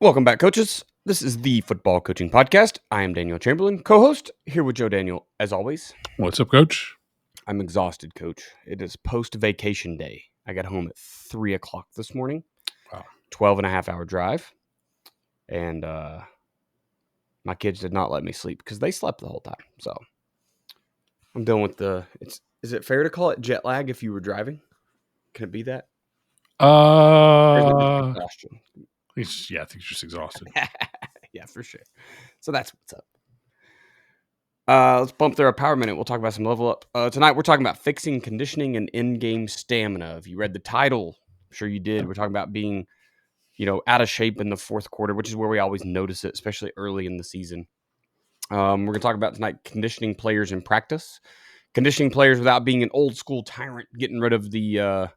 Welcome back, coaches. This is the Football Coaching Podcast. I am Daniel Chamberlain, co-host, here with Joe Daniel, as always. What's up, Coach? I'm exhausted, Coach. It is post-vacation day. I got home at 3 o'clock this morning. Wow. 12-and-a-half-hour drive. And my kids did not let me sleep because they slept the whole time. So I'm dealing with is it fair to call it jet lag if you were driving? Can it be that? Or is it just exhaustion? I think he's just exhausted. Yeah, for sure. So that's what's up. Let's bump through our power minute. We'll talk about some level up. Tonight, we're talking about fixing conditioning and in-game stamina. If you read the title, I'm sure you did. We're talking about being, out of shape in the fourth quarter, which is where we always notice it, especially early in the season. We're going to talk about tonight conditioning players in practice, conditioning players without being an old school tyrant, getting rid of the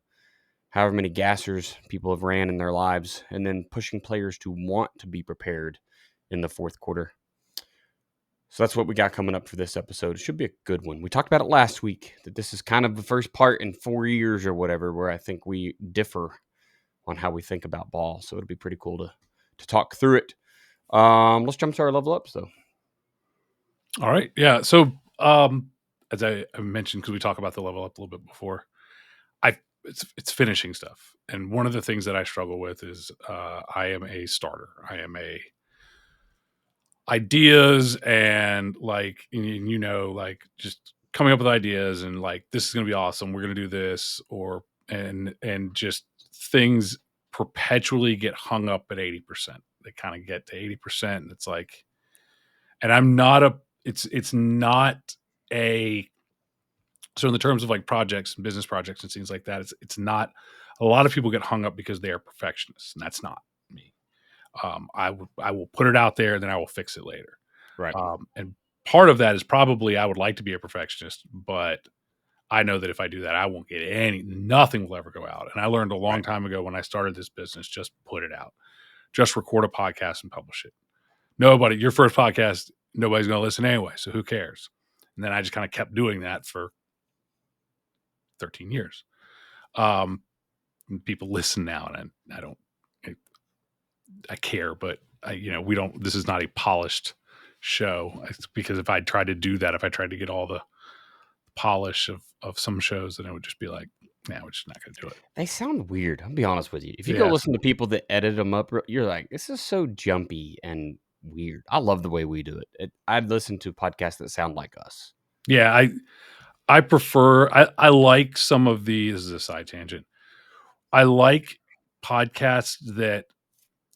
however many gassers people have ran in their lives, and then pushing players to want to be prepared in the fourth quarter. So that's what we got coming up for this episode. It should be a good one. We talked about it last week, that this is kind of the first part in 4 years or whatever where I think we differ on how we think about ball. So it'll be pretty cool to talk through it. Let's jump to our level ups, though. All right. Yeah. So as I mentioned, because we talked about the level up a little bit before, it's finishing stuff. And one of the things that I struggle with is I am a starter. I am a ideas and just coming up with ideas and like, this is going to be awesome. We're going to do this and just things perpetually get hung up at 80%. They kind of get to 80% and it's like, and I'm not it's not a, so in the terms of like projects and business projects and things like that, it's not, a lot of people get hung up because they are perfectionists, and that's not me. I will put it out there and then I will fix it later. Right. And part of that is probably I would like to be a perfectionist, but I know that if I do that, I won't get nothing will ever go out. And I learned a long time ago when I started this business, just put it out, just record a podcast and publish it. Your first podcast, nobody's going to listen anyway. So who cares? And then I just kind of kept doing that for 13 years. And people listen now, and I care, but this is not a polished show, because if I tried to do that, if I tried to get all the polish of some shows, then it would just be like, we're just not going to do it. They sound weird. I'll be honest with you. If you go listen to people that edit them up, you're like, this is so jumpy and weird. I love the way we do it. I'd listen to podcasts that sound like us. Yeah, I prefer, I like some of this is a side tangent. I like podcasts that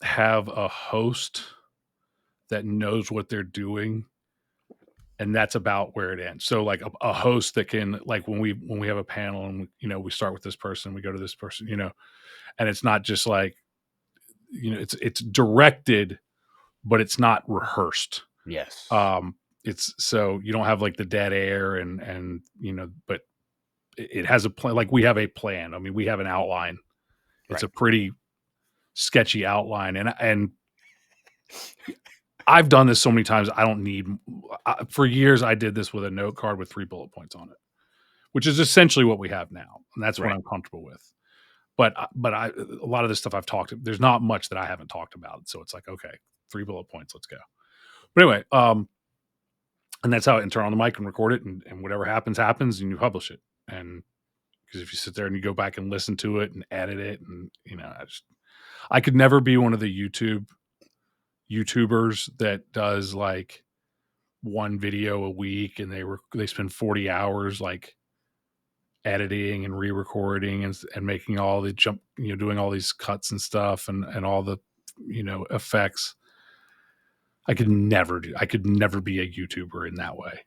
have a host that knows what they're doing, and that's about where it ends. So like a host that can, like when we have a panel and we start with this person, we go to this person, and it's not just like, it's directed, but it's not rehearsed. Yes. It's so you don't have like the dead air and but it has a plan. Like we have a plan. I mean, we have an outline. It's a pretty sketchy outline, and I've done this so many times. I don't need. For years, I did this with a note card with 3 bullet points on it, which is essentially what we have now, and that's what I'm comfortable with. But a lot of this stuff I've talked. There's not much that I haven't talked about, so it's like, okay, 3 bullet points, let's go. But anyway, and that's how I turn on the mic and record it, and whatever happens, and you publish it. And because if you sit there and you go back and listen to it and edit it, and I could never be one of the YouTubers that does like one video a week and they spend 40 hours like editing and re-recording and making all the doing all these cuts and stuff and all the effects. I could never be a YouTuber in that way.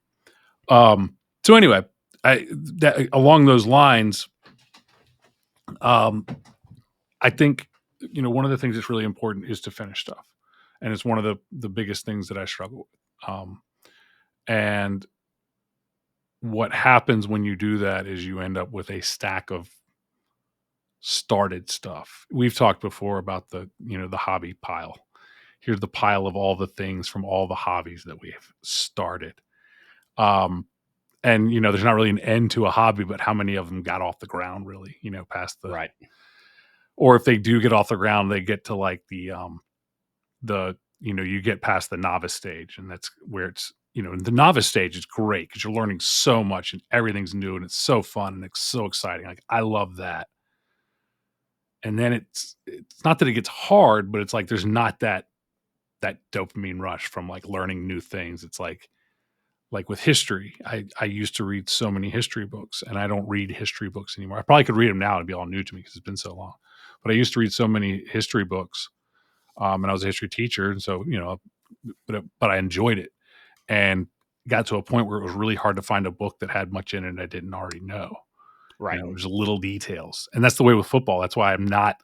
So anyway, along those lines, I think one of the things that's really important is to finish stuff, and it's one of the biggest things that I struggle with. And what happens when you do that is you end up with a stack of started stuff. We've talked before about the hobby pile. Here's the pile of all the things from all the hobbies that we have started. And there's not really an end to a hobby, but how many of them got off the ground really, past the right. Or if they do get off the ground, they get to like the you get past the novice stage, and that's where it's, the novice stage is great because you're learning so much and everything's new and it's so fun and it's so exciting. Like, I love that. And then it's not that it gets hard, but it's like there's not that dopamine rush from like learning new things. It's like with history, I used to read so many history books, and I don't read history books anymore. I probably could read them now; it'd be all new to me because it's been so long. But I used to read so many history books, and I was a history teacher, and so but I enjoyed it, and got to a point where it was really hard to find a book that had much in it I didn't already know. Right. There's little details, and that's the way with football. That's why I'm not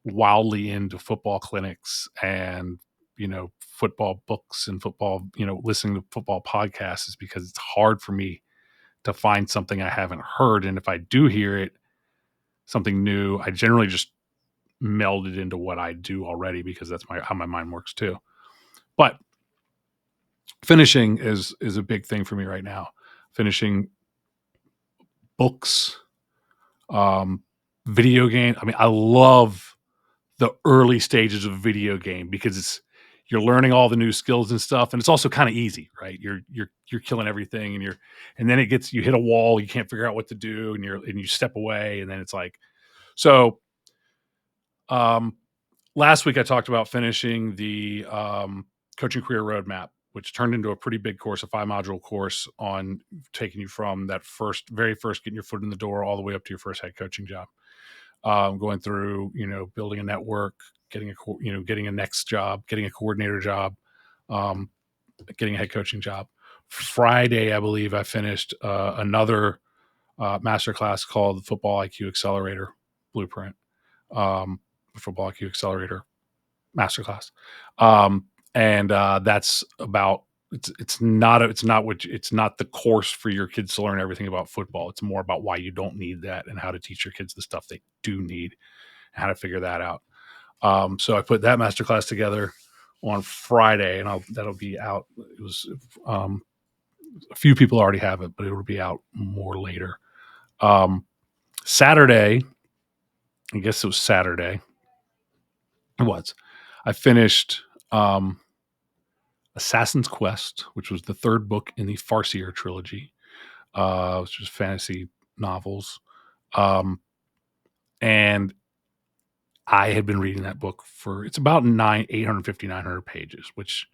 wildly into football clinics and football books and football, listening to football podcasts, is because it's hard for me to find something I haven't heard. And if I do hear it, something new, I generally just meld it into what I do already because that's how my mind works too. But finishing is a big thing for me right now. Finishing books, video games. I mean, I love the early stages of a video game because you're learning all the new skills and stuff, and it's also kind of easy, right? You're killing everything, and then you hit a wall, you can't figure out what to do, and you step away, and then it's like, so. Last week I talked about finishing the coaching career roadmap, which turned into a pretty big course, a 5-module course on taking you from that very first getting your foot in the door all the way up to your first head coaching job. Going through, building a network, getting a next job, getting a coordinator job, getting a head coaching job. Friday, I believe I finished another masterclass called the Football IQ Accelerator Blueprint, Football IQ Accelerator Masterclass. And that's about, it's not the course for your kids to learn everything about football. It's more about why you don't need that and how to teach your kids the stuff they do need and how to figure that out. So I put that masterclass together on Friday, and that'll be out. It was a few people already have it, but it will be out more later. Saturday, I guess it was Saturday. It was. I finished Assassin's Quest, which was the third book in the Farseer trilogy, which was fantasy novels. And I had been reading that book it's about 850, 900 pages, which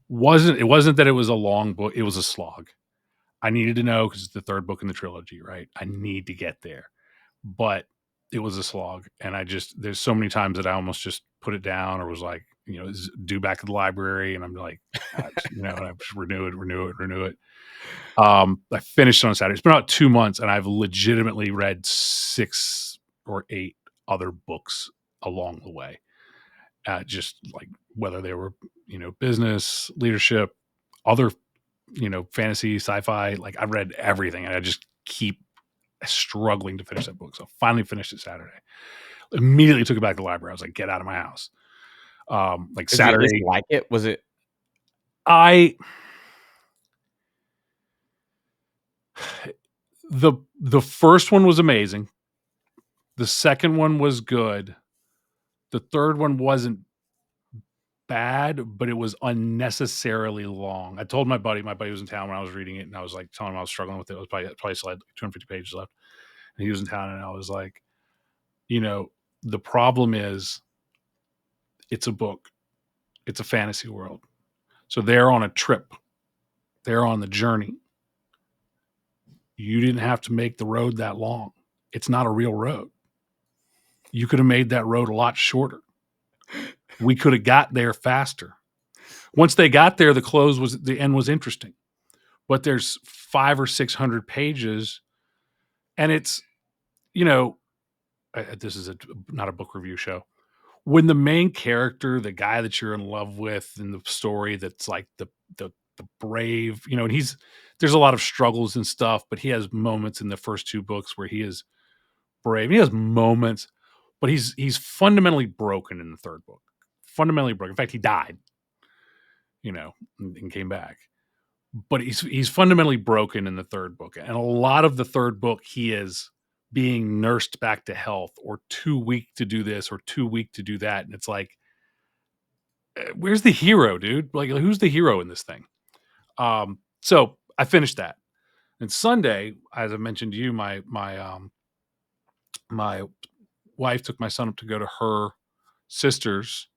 it wasn't that it was a long book. It was a slog. I needed to know because it's the third book in the trilogy, right? I need to get there, but it was a slog. And there's so many times that I almost just put it down or was like, due back at the library. And I'm like, I just renew it. I finished on Saturday. It's been about 2 months, and I've legitimately read 6 or 8 other books along the way. Just like whether they were, business, leadership, other, fantasy, sci-fi. Like, I read everything, and I just keep struggling to finish that book. So I finally finished it Saturday. Immediately took it back to the library. I was like, get out of my house. Like Did Saturday. you at least like it? Was it? The first one was amazing. The second one was good. The third one wasn't bad, but it was unnecessarily long. I told my buddy was in town when I was reading it, and I was like telling him I was struggling with it. It was probably still had like 250 pages left, and he was in town, and I was like, the problem is it's a book. It's a fantasy world. So they're on a trip. They're on the journey. You didn't have to make the road that long. It's not a real road. You could have made that road a lot shorter. We could have got there faster. Once they got there, the end was interesting. But there's 500 or 600 pages, and it's, this is not a book review show. When the main character, the guy that you're in love with in the story, that's like the brave, and there's a lot of struggles and stuff, but he has moments in the first 2 books where he is brave. He has moments, but he's fundamentally broken in the third book. Fundamentally broken. In fact, he died, and came back. But he's fundamentally broken in the third book. And a lot of the third book, he is being nursed back to health, or too weak to do this or too weak to do that. And it's like, where's the hero, dude? Like, who's the hero in this thing? So I finished that. And Sunday, as I mentioned to you, my wife took my son up to go to her sister's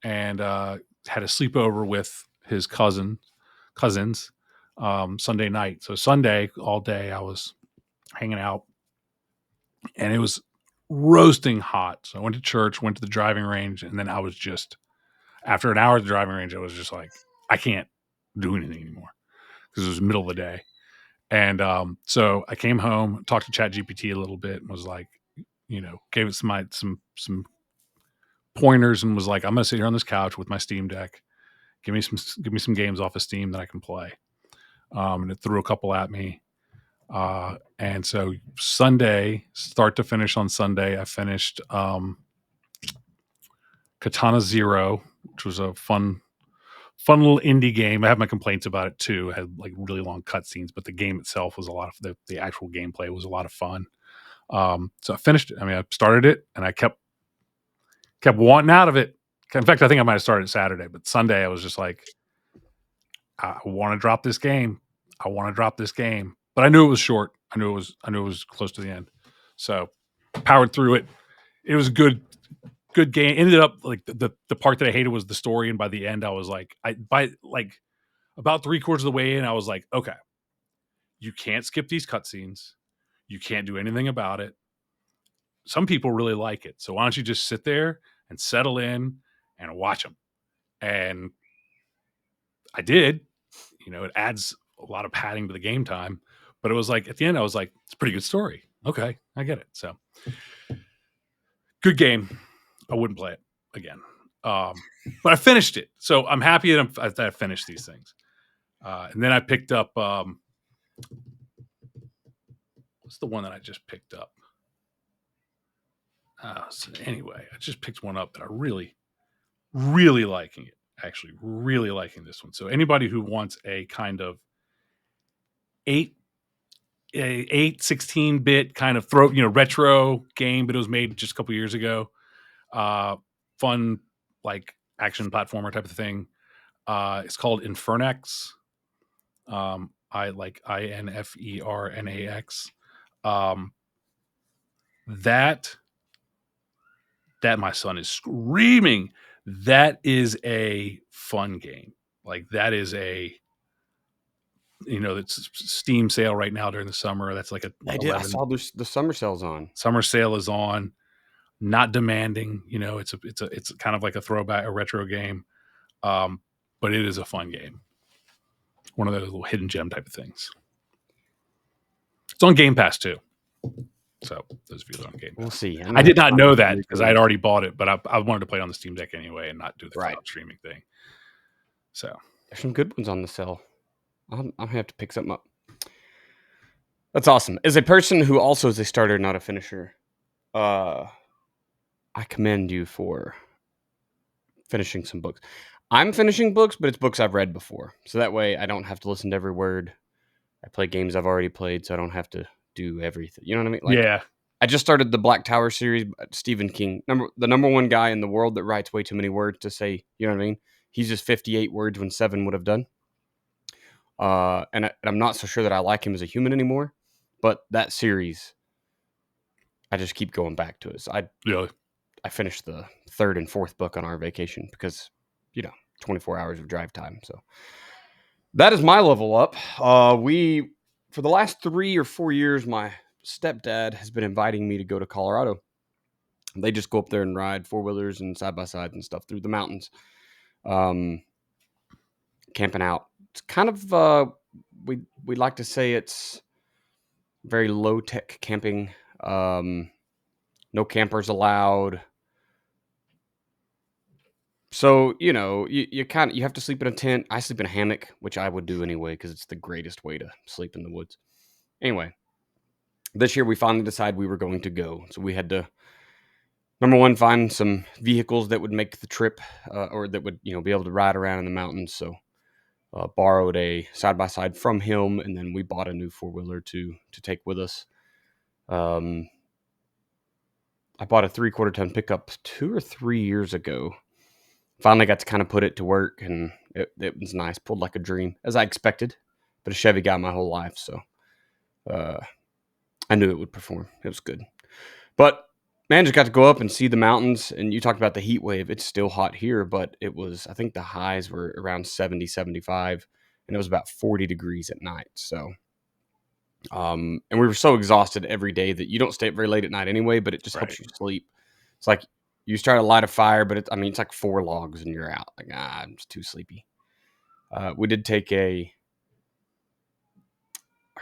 and had a sleepover with his cousins Sunday night. So Sunday all day I was hanging out, and it was roasting hot. So I went to church, went to the driving range, and then I was just, after an hour at the driving range, I was just like, I can't do anything anymore because it was the middle of the day. And so I came home, talked to ChatGPT a little bit, and was like, gave it some pointers, and was like, I'm gonna sit here on this couch with my Steam Deck. Give me some games off of Steam that I can play. And it threw a couple at me. And so Sunday, start to finish on Sunday, I finished Katana Zero, which was a fun little indie game. I have my complaints about it too. It had like really long cutscenes, but the game itself was a lot of the actual gameplay was a lot of fun. So I finished it. I mean, I started it and I kept wanting out of it. In fact, I think I might have started Saturday, but Sunday I was just like, I want to drop this game. But I knew it was short. I knew it was close to the end. So powered through it. It was a good game. Ended up like the part that I hated was the story, and by the end I was like, by like about 3/4 of the way in, I was like, okay, you can't skip these cutscenes. You can't do anything about it. Some people really like it. So why don't you just sit there and settle in and watch them? And I did. It adds a lot of padding to the game time, but it was like at the end I was like, it's a pretty good story. Okay, I get it. So good game. I wouldn't play it again. But I finished it. So I'm happy that I finished these things. And then I picked up what's the one that I just picked up? So anyway, I just picked one up that I really, really liking it. Actually, really liking this one. So anybody who wants a kind of 16-bit kind of retro game, but it was made just a couple years ago. Fun, like action platformer type of thing. It's called Infernax. I like Infernax. That my son is screaming. That is a fun game. Like that is a, it's Steam sale right now during the summer. That's like I did. I saw the summer sales on. Summer sale is on. Not demanding. It's kind of like a throwback, a retro game, but it is a fun game. One of those little hidden gem type of things. It's on Game Pass too. So those of you on Game Pass. We'll see. I did not know that because I had already bought it, but I wanted to play it on the Steam Deck anyway and not do the cloud streaming thing. So there's some good ones on the sale. I'm gonna have to pick something up. That's awesome. As a person who also is a starter, not a finisher, I commend you for finishing some books. I'm finishing books, but it's books I've read before. So that way I don't have to listen to every word. I play games I've already played, so I don't have to do everything. You know what I mean? Like, yeah. I just started the Black Tower series. Stephen King, the number one guy in the world that writes way too many words to say, you know what I mean? He's just 58 words when 7 would have done. And I'm not so sure that I like him as a human anymore. But that series, I just keep going back to it. So I finished the 3rd and 4th book on our vacation because, 24 hours of drive time. So that is my level up. For the last 3 or 4 years, my stepdad has been inviting me to go to Colorado. They just go up there and ride 4-wheelers and side-by-sides and stuff through the mountains, camping out. It's kind of, we like to say it's very low-tech camping. No campers allowed. So, you have to sleep in a tent. I sleep in a hammock, which I would do anyway because it's the greatest way to sleep in the woods. Anyway, this year we finally decided we were going to go. So we had to, number one, find some vehicles that would make the trip or that would, be able to ride around in the mountains. So borrowed a side-by-side from him, and then we bought a new 4-wheeler to take with us. I bought a 3/4 ton pickup 2 or 3 years ago finally got to kind of put it to work, and it was nice. Pulled like a dream, as I expected. But a Chevy guy my whole life, so I knew it would perform. It was good. But man, just got to go up and see the mountains. And you talked about the heat wave. It's still hot here, but it was, I think the highs were around 70, 75, and it was about 40 degrees at night. So, and we were so exhausted every day that you don't stay up very late at night anyway, but it just Right. helps you sleep. It's like you start to light a fire, but it's like 4 logs and you're out. Like, I'm just too sleepy. We did take I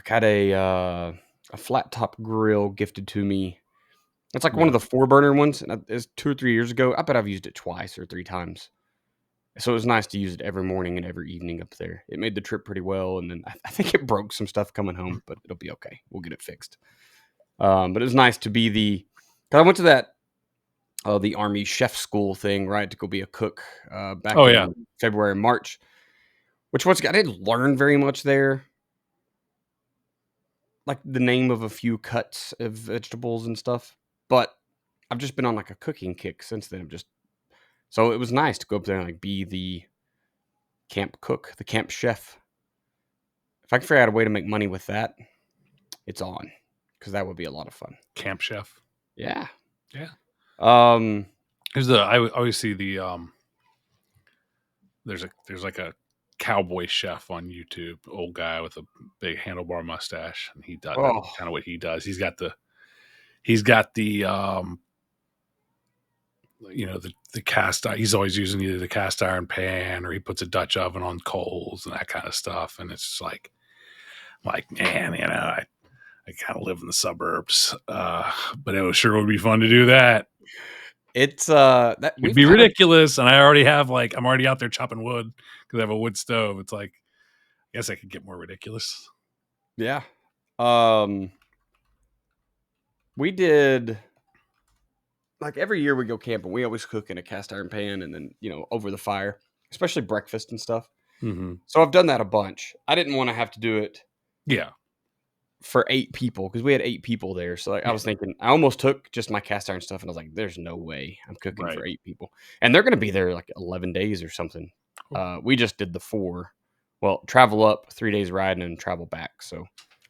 got a flat top grill gifted to me. It's like one of the 4-burner ones. And it's 2 or 3 years ago. I bet I've used it twice or 3 times. So it was nice to use it every morning and every evening up there. It made the trip pretty well. And then I think it broke some stuff coming home, but it'll be okay. We'll get it fixed. But it was nice to be because I went to that, the Army chef school thing, right? To go be a cook back in February and March, which once again, I didn't learn very much there. Like the name of a few cuts of vegetables and stuff. But I've just been on like a cooking kick since then. So it was nice to go up there and like be the camp cook, the camp chef. If I can figure out a way to make money with that, it's on, because that would be a lot of fun. Camp chef. Yeah. Yeah. I always see the there's like a cowboy chef on YouTube, old guy with a big handlebar mustache, and he does that's kind of what he does. He's got the the cast iron. He's always using either the cast iron pan or he puts a Dutch oven on coals and that kind of stuff. And it's just like man, I kind of live in the suburbs, but it sure would be fun to do that. It's it'd be ridiculous, and I already have I'm already out there chopping wood because I have a wood stove. It's like, I guess I could get more ridiculous. Yeah. We did, like, every year we go camping, we always cook in a cast iron pan and then, over the fire, especially breakfast and stuff. Mm-hmm. So I've done that a bunch. I didn't want to have to do it. Yeah. For 8 people, because we had 8 people there. So I was thinking, I almost took just my cast iron stuff, and I was like, "There's no way I'm cooking for 8 people," and they're going to be there like 11 days or something. We just did the 4. Well, travel up 3 days riding and travel back, so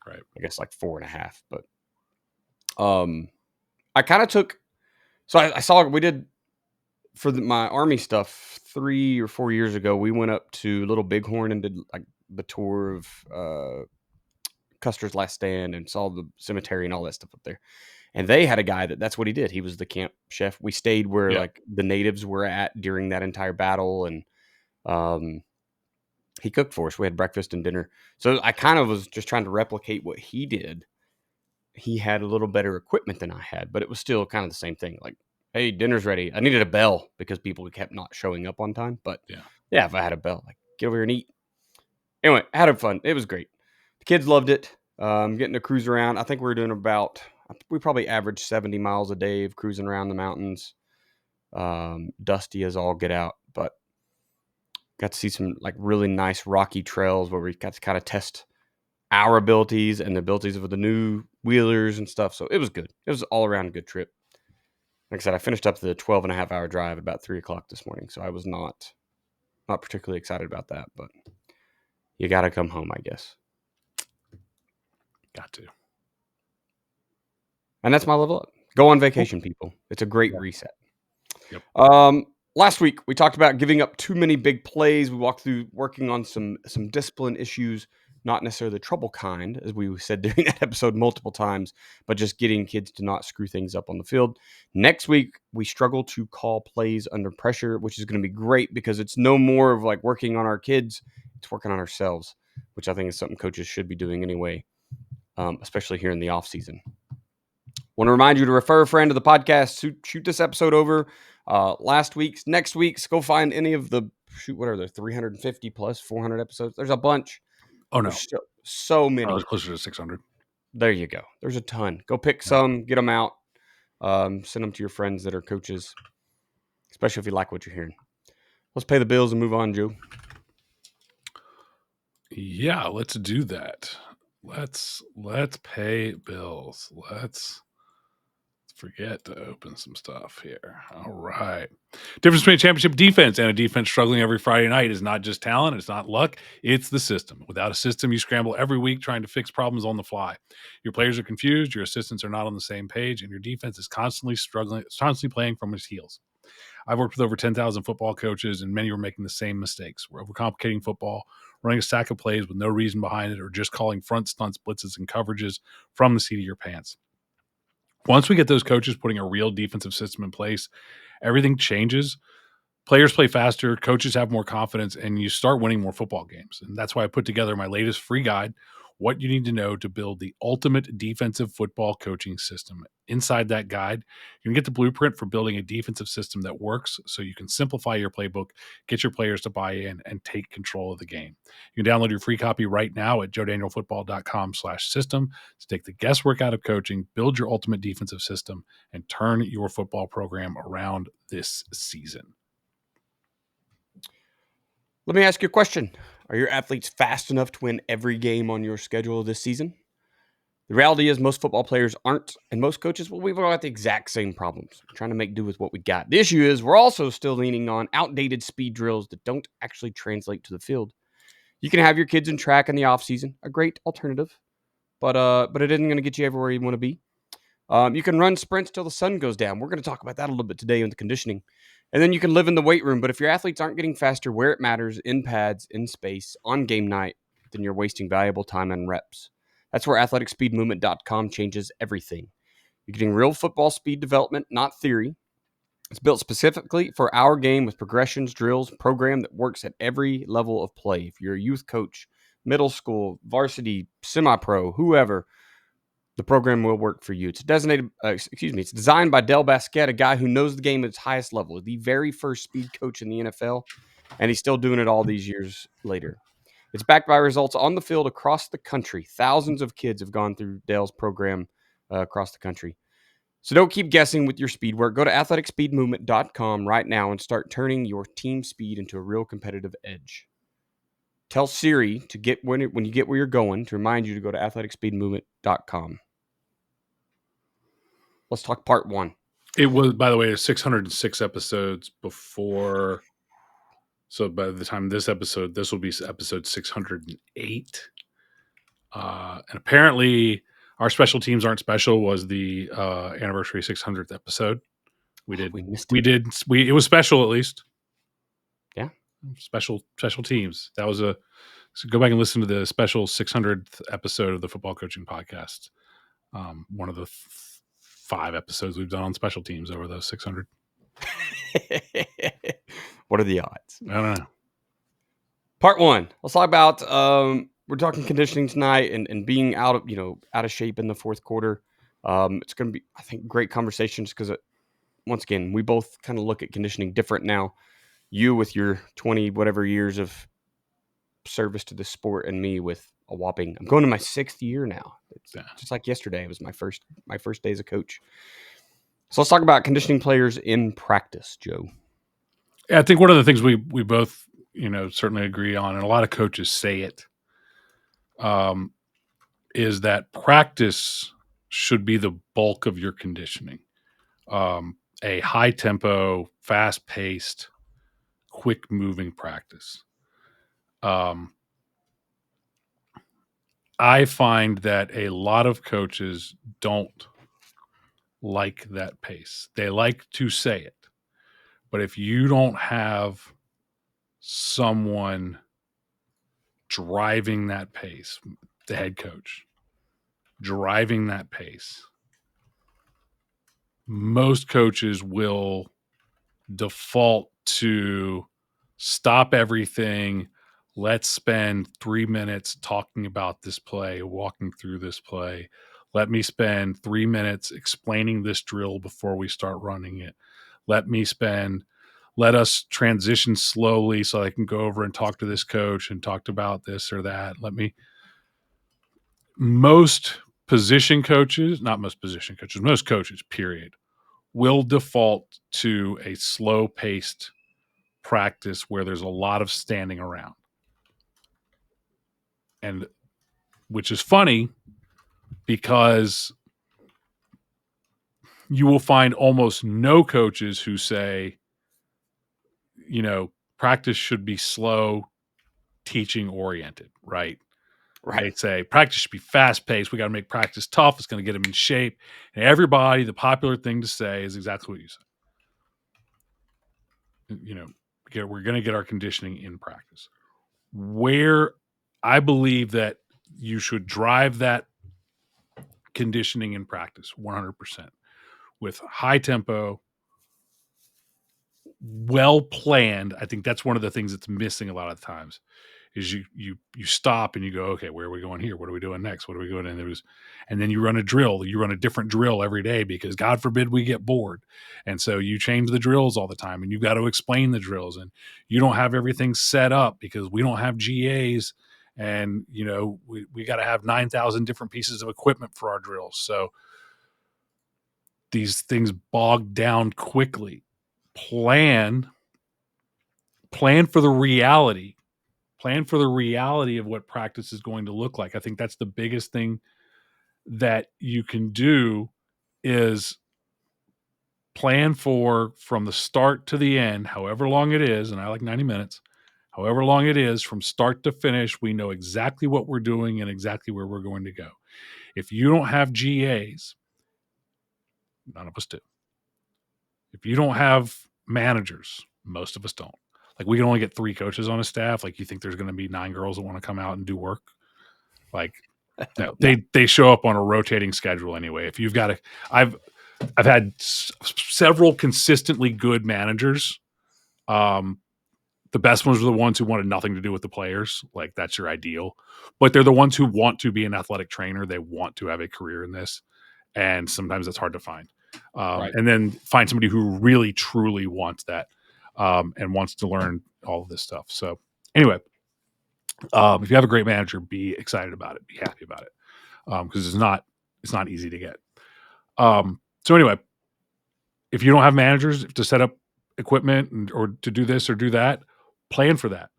I guess like 4.5. But I kind of took. So I saw we did for my Army stuff 3 or 4 years ago. We went up to Little Bighorn and did like the tour of Custer's Last Stand and saw the cemetery and all that stuff up there. And they had a guy that's what he did. He was the camp chef. We stayed where like the natives were at during that entire battle, and he cooked for us. We had breakfast and dinner. So I kind of was just trying to replicate what he did. He had a little better equipment than I had, but it was still kind of the same thing. Like, hey, dinner's ready. I needed a bell because people kept not showing up on time. But yeah, if I had a bell, like, get over here and eat. Anyway, I had fun. It was great. The kids loved it. Getting to cruise around. I think we probably averaged 70 miles a day of cruising around the mountains. Dusty as all get out, but got to see some like really nice rocky trails where we got to kind of test our abilities and the abilities of the new wheelers and stuff. So it was good. It was all around a good trip. Like I said, I finished up the 12.5-hour drive at about 3:00 this morning. So I was not particularly excited about that, but you got to come home, I guess. Got to. And that's my level up. Go on vacation, people. It's a great reset. Yep. Last week, we talked about giving up too many big plays. We walked through working on some discipline issues, not necessarily the trouble kind, as we said during that episode multiple times, but just getting kids to not screw things up on the field. Next week, we struggle to call plays under pressure, which is going to be great because it's no more of like working on our kids. It's working on ourselves, which I think is something coaches should be doing anyway, especially here in the off season. Want to remind you to refer a friend to the podcast. Shoot this episode over. Next week's, go find any of the, what are there, 350 plus 400 episodes? There's a bunch. Oh, no. There's so many. Oh, it's closer to 600. There you go. There's a ton. Go pick some, get them out, send them to your friends that are coaches, especially if you like what you're hearing. Let's pay the bills and move on, Joe. Yeah, let's do that. Let's pay bills. forget to open some stuff here. All right. Difference between a championship defense and a defense struggling every Friday night is not just talent. It's not luck. It's the system. Without a system, you scramble every week trying to fix problems on the fly. Your players are confused. Your assistants are not on the same page, and your defense is constantly struggling, constantly playing from its heels. I've worked with over 10,000 football coaches, and many were making the same mistakes. We're overcomplicating football, running a stack of plays with no reason behind it, or just calling front stunts, blitzes, and coverages from the seat of your pants. Once we get those coaches putting a real defensive system in place, everything changes. Players play faster, coaches have more confidence, and you start winning more football games. And that's why I put together my latest free guide, What You Need to Know to Build the Ultimate Defensive Football Coaching System. Inside that guide, you can get the blueprint for building a defensive system that works so you can simplify your playbook, get your players to buy in, and take control of the game. You can download your free copy right now at joedanielfootball.com/system to take the guesswork out of coaching, build your ultimate defensive system, and turn your football program around this season. Let me ask you a question. Are your athletes fast enough to win every game on your schedule this season? The reality is most football players aren't, and most coaches, well, we've all got the exact same problems. We're trying to make do with what we got. The issue is we're also still leaning on outdated speed drills that don't actually translate to the field. You can have your kids in track in the offseason, a great alternative, but it isn't going to get you everywhere you want to be. You can run sprints till the sun goes down. We're going to talk about that a little bit today in the conditioning. And then you can live in the weight room. But if your athletes aren't getting faster where it matters, in pads, in space, on game night, then you're wasting valuable time and reps. That's where athleticspeedmovement.com changes everything. You're getting real football speed development, not theory. It's built specifically for our game with progressions, drills, program that works at every level of play. If you're a youth coach, middle school, varsity, semi-pro, whoever, the program will work for you. It's it's designed by Del Basquette, a guy who knows the game at its highest level, the very first speed coach in the NFL, and he's still doing it all these years later. It's backed by results on the field across the country. Thousands of kids have gone through Dale's program across the country. So don't keep guessing with your speed work. Go to athleticspeedmovement.com right now and start turning your team speed into a real competitive edge. Tell Siri to get when you get where you're going to remind you to go to athleticspeedmovement.com. Let's talk part one. It was, by the way, 606 episodes before. So by the time this will be episode 608. And apparently our special teams aren't special was the anniversary 600th episode. We missed it. It was special at least. Yeah. Special teams. That was so go back and listen to the special 600th episode of the Football Coaching Podcast. One of the 5 episodes we've done on special teams over those 600. What are the odds? I don't know. Part one. Let's talk about we're talking conditioning tonight and being out of shape in the fourth quarter. It's going to be, I think, great conversations because once again, we both kind of look at conditioning different now. You with your 20 whatever years of service to the sport, and me with a whopping, I'm going to my 6th year now. It's just like yesterday. It was my first day as a coach. So let's talk about conditioning players in practice, Joe. Yeah, I think one of the things we both, certainly agree on, and a lot of coaches say it, is that practice should be the bulk of your conditioning. A high tempo, fast paced, quick moving practice. I find that a lot of coaches don't like that pace. They like to say it, but if you don't have someone driving that pace, the head coach driving that pace, most coaches will default to stop everything. Let's spend 3 minutes talking about this play, walking through this play. Let me spend 3 minutes explaining this drill before we start running it. Let us transition slowly so I can go over and talk to this coach and talk about this or that. Most coaches, period, will default to a slow-paced practice where there's a lot of standing around. And which is funny because, you will find almost no coaches who say, practice should be slow, teaching oriented, right? They Right. say practice should be fast paced. We got to make practice tough. It's going to get them in shape. And everybody, the popular thing to say is exactly what you said. We're going to get our conditioning in practice. Where I believe that you should drive that conditioning in practice 100% with high tempo, well planned. I think that's one of the things that's missing a lot of times is you stop and you go, okay, where are we going here? What are we doing next? What are we doing? And then you run a drill. You run a different drill every day because God forbid we get bored. And so you change the drills all the time and you've got to explain the drills and you don't have everything set up because we don't have GAs and we got to have 9,000 different pieces of equipment for our drills. So these things bog down quickly. Plan for the reality. Plan for the reality of what practice is going to look like. I think that's the biggest thing that you can do is plan for from the start to the end, however long it is, and I like 90 minutes, however long it is from start to finish, we know exactly what we're doing and exactly where we're going to go. If you don't have GAs, none of us do. If you don't have managers, most of us don't. Like we can only get 3 coaches on a staff. Like you think there's going to be 9 girls that want to come out and do work? Like no, No. they show up on a rotating schedule anyway. If you've got I've had several consistently good managers. The best ones are the ones who wanted nothing to do with the players. Like that's your ideal, but they're the ones who want to be an athletic trainer. They want to have a career in this, and sometimes it's hard to find. Right. And then find somebody who really truly wants that and wants to learn all of this stuff. So anyway, if you have a great manager, be excited about it, be happy about it, because it's not easy to get. So anyway, if you don't have managers to set up equipment or to do this or do that, plan for that.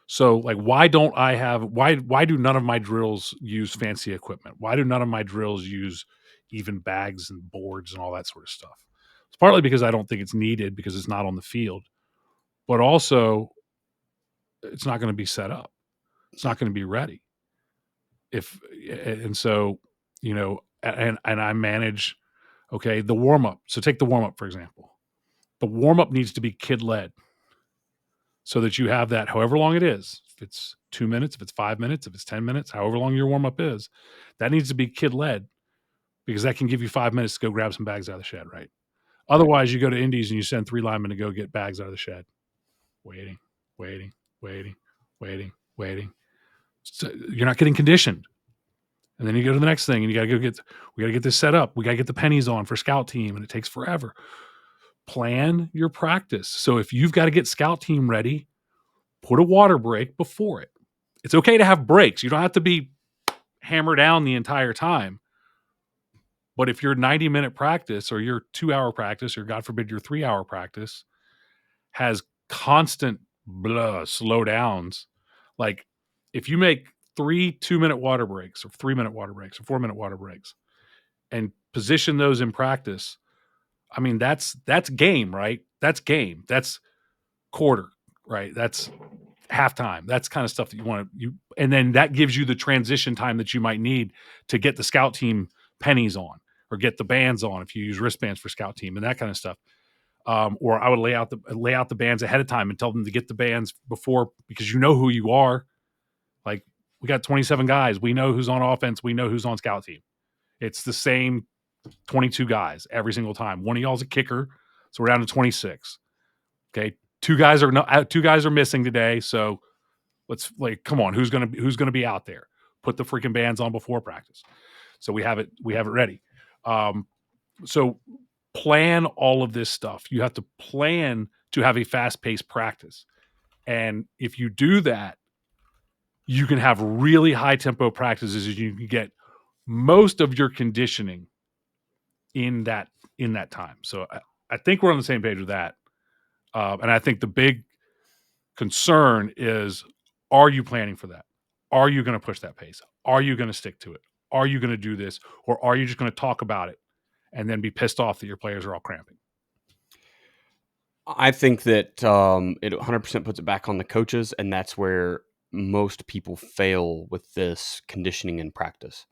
So like, why do none of my drills use fancy equipment? Why do none of my drills use even bags and boards and all that sort of stuff? It's partly because I don't think it's needed because it's not on the field, but also it's not going to be set up. It's not going to be ready. And so, and I manage, okay, the warm up. So take the warm up, for example. The warm up needs to be kid led so that you have that however long it is. If it's 2 minutes, if it's 5 minutes, if it's 10 minutes, however long your warm up is, that needs to be kid led because that can give you 5 minutes to go grab some bags out of the shed, right? Right. Otherwise, you go to Indies and you send 3 linemen to go get bags out of the shed. Waiting, waiting, waiting, waiting, waiting. So you're not getting conditioned. And then you go to the next thing and we got to get this set up. We got to get the pennies on for scout team and it takes forever. Plan your practice. So if you've got to get scout team ready, put a water break before it. It's okay to have breaks. You don't have to be hammered down the entire time. But if your 90-minute practice or your 2-hour practice or God forbid your 3-hour practice has constant slow downs, like if you make 3 2-minute water breaks or 3-minute water breaks or 4-minute water breaks and position those in practice, I mean, that's game, right? That's game. That's quarter, right? That's halftime. That's kind of stuff that and then that gives you the transition time that you might need to get the scout team pennies on or get the bands on if you use wristbands for scout team and that kind of stuff. Or I would lay out the bands ahead of time and tell them to get the bands before because you know who you are. Like we got 27 guys. We know who's on offense. We know who's on scout team. It's the same 22 guys every single time. One of y'all's a kicker, so we're down to 26. Okay, two guys are missing today, so let's come on, who's gonna be out there? Put the freaking bands on before practice, so we have it ready. So plan all of this stuff. You have to plan to have a fast paced practice, and if you do that, you can have really high tempo practices. You can get most of your conditioning in that time. So I think we're on the same page with that. And I think the big concern is, are you planning for that? Are you going to push that pace? Are you going to stick to it? Are you going to do this? Or are you just going to talk about it and then be pissed off that your players are all cramping? I think that it 100% puts it back on the coaches, and that's where most people fail with this conditioning in practice.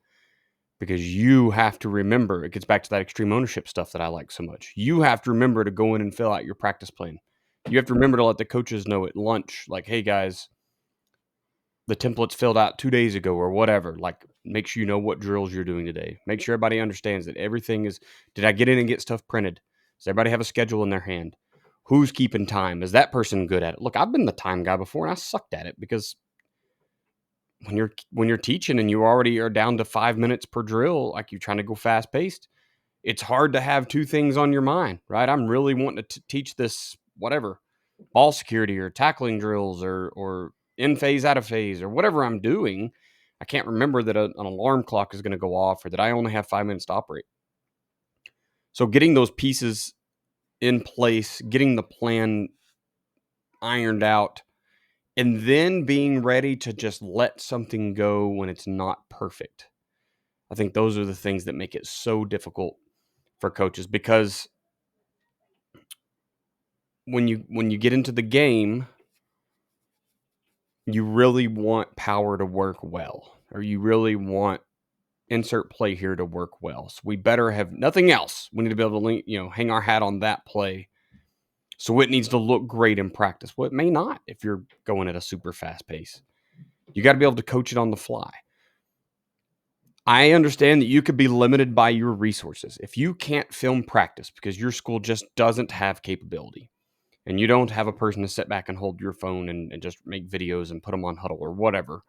Because you have to remember, it gets back to that extreme ownership stuff that I like so much. You have to remember to go in and fill out your practice plan. You have to remember to let the coaches know at lunch, like, hey guys, the template's filled out 2 days ago or whatever. Like, make sure you know what drills you're doing today. Make sure everybody understands that everything is, did I get in and get stuff printed? Does everybody have a schedule in their hand? Who's keeping time? Is that person good at it? Look, I've been the time guy before and I sucked at it because when you're teaching and you already are down to 5 minutes per drill, like you're trying to go fast paced, it's hard to have two things on your mind, right? I'm really wanting to teach this, whatever, ball security or tackling drills or in phase, out of phase, or whatever I'm doing. I can't remember that an alarm clock is going to go off or that I only have 5 minutes to operate. So getting those pieces in place, getting the plan ironed out, and then being ready to just let something go when it's not perfect. I think those are the things that make it so difficult for coaches, because when you get into the game, you really want power to work well, or you really want insert play here to work well. So we better have nothing else. We need to be able to hang our hat on that play. So it needs to look great in practice. Well, it may not if you're going at a super fast pace. You got to be able to coach it on the fly. I understand that you could be limited by your resources. If you can't film practice because your school just doesn't have capability, and you don't have a person to sit back and hold your phone and just make videos and put them on Huddle or whatever,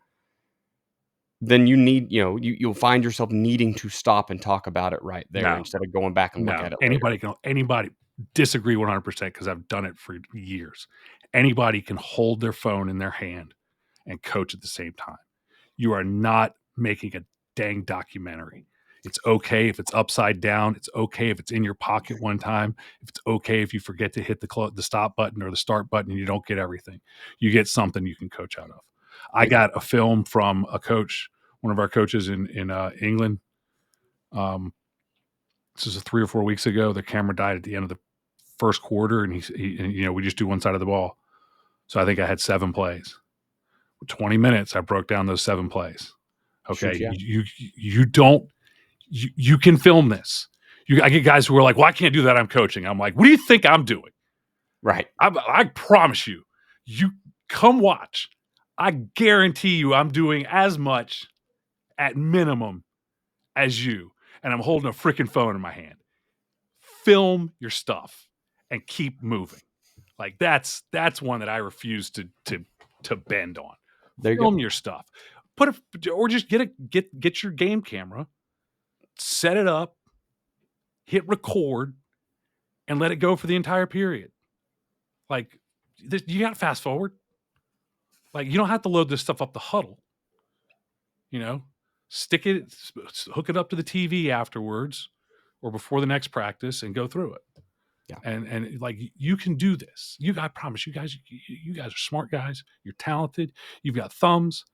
then you need, you'll find yourself needing to stop and talk about it right there instead of going back and look at it later. Anybody disagree 100% because I've done it for years. Anybody can hold their phone in their hand and coach at the same time. You are not making a dang documentary. It's okay if it's upside down. It's okay if it's in your pocket one time. If it's okay if you forget to hit the stop button or the start button and you don't get everything. You get something you can coach out of. I got a film from a coach, one of our coaches in England. This was 3 or 4 weeks ago. The camera died at the end of the first quarter, and we just do one side of the ball. So I think I had 7 plays. 20 minutes, I broke down those 7 plays. Okay, Shoot, yeah. You can film this. I get guys who are like, well, I can't do that. I'm coaching. I'm like, what do you think I'm doing? Right. I promise you, you come watch. I guarantee you I'm doing as much at minimum as you. And I'm holding a freaking phone in my hand. Film your stuff and keep moving. Like that's one that I refuse to bend on. Film your stuff. Or just get your game camera, set it up, hit record, and let it go for the entire period. Like you got to fast forward. Like you don't have to load this stuff up the Huddle. Stick it, hook it up to the TV afterwards or before the next practice and go through it. Yeah. And like you can do this. I promise you guys are smart guys. You're talented. You've got thumbs.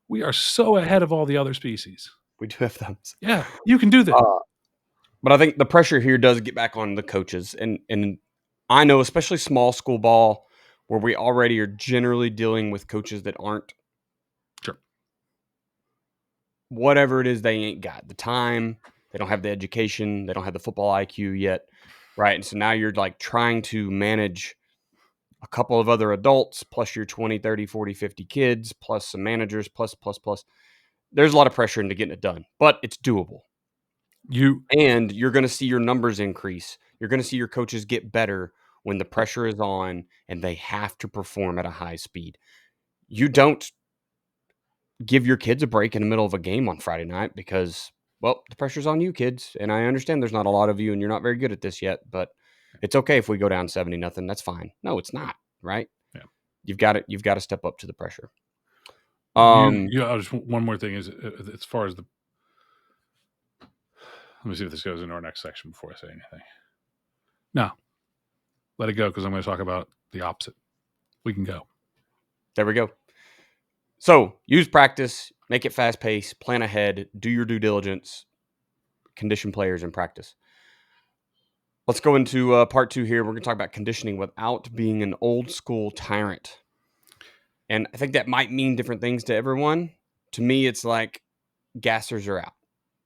We are so ahead of all the other species. We do have thumbs. Yeah, you can do this. But I think the pressure here does get back on the coaches. And I know, especially small school ball, where we already are generally dealing with coaches that aren't, sure, whatever it is, they ain't got the time. They don't have the education. They don't have the football IQ yet. Right. And so now you're like trying to manage a couple of other adults, plus your 20, 30, 40, 50 kids, plus some managers, plus. There's a lot of pressure into getting it done, but it's doable. And you're going to see your numbers increase. You're going to see your coaches get better when the pressure is on and they have to perform at a high speed. You don't give your kids a break in the middle of a game on Friday night because, well, the pressure's on you, kids. And I understand there's not a lot of you and you're not very good at this yet, but it's okay if we go down 70-0. That's fine. No, it's not, right? Yeah. You've got to step up to the pressure. Just one more thing is as far as let me see if this goes into our next section before I say anything. No, let it go because I'm going to talk about the opposite. We can go. There we go. So use practice, make it fast paced, plan ahead, do your due diligence, condition players in practice. Let's go into part 2 here. We're going to talk about conditioning without being an old school tyrant. And I think that might mean different things to everyone. To me, it's like gassers are out,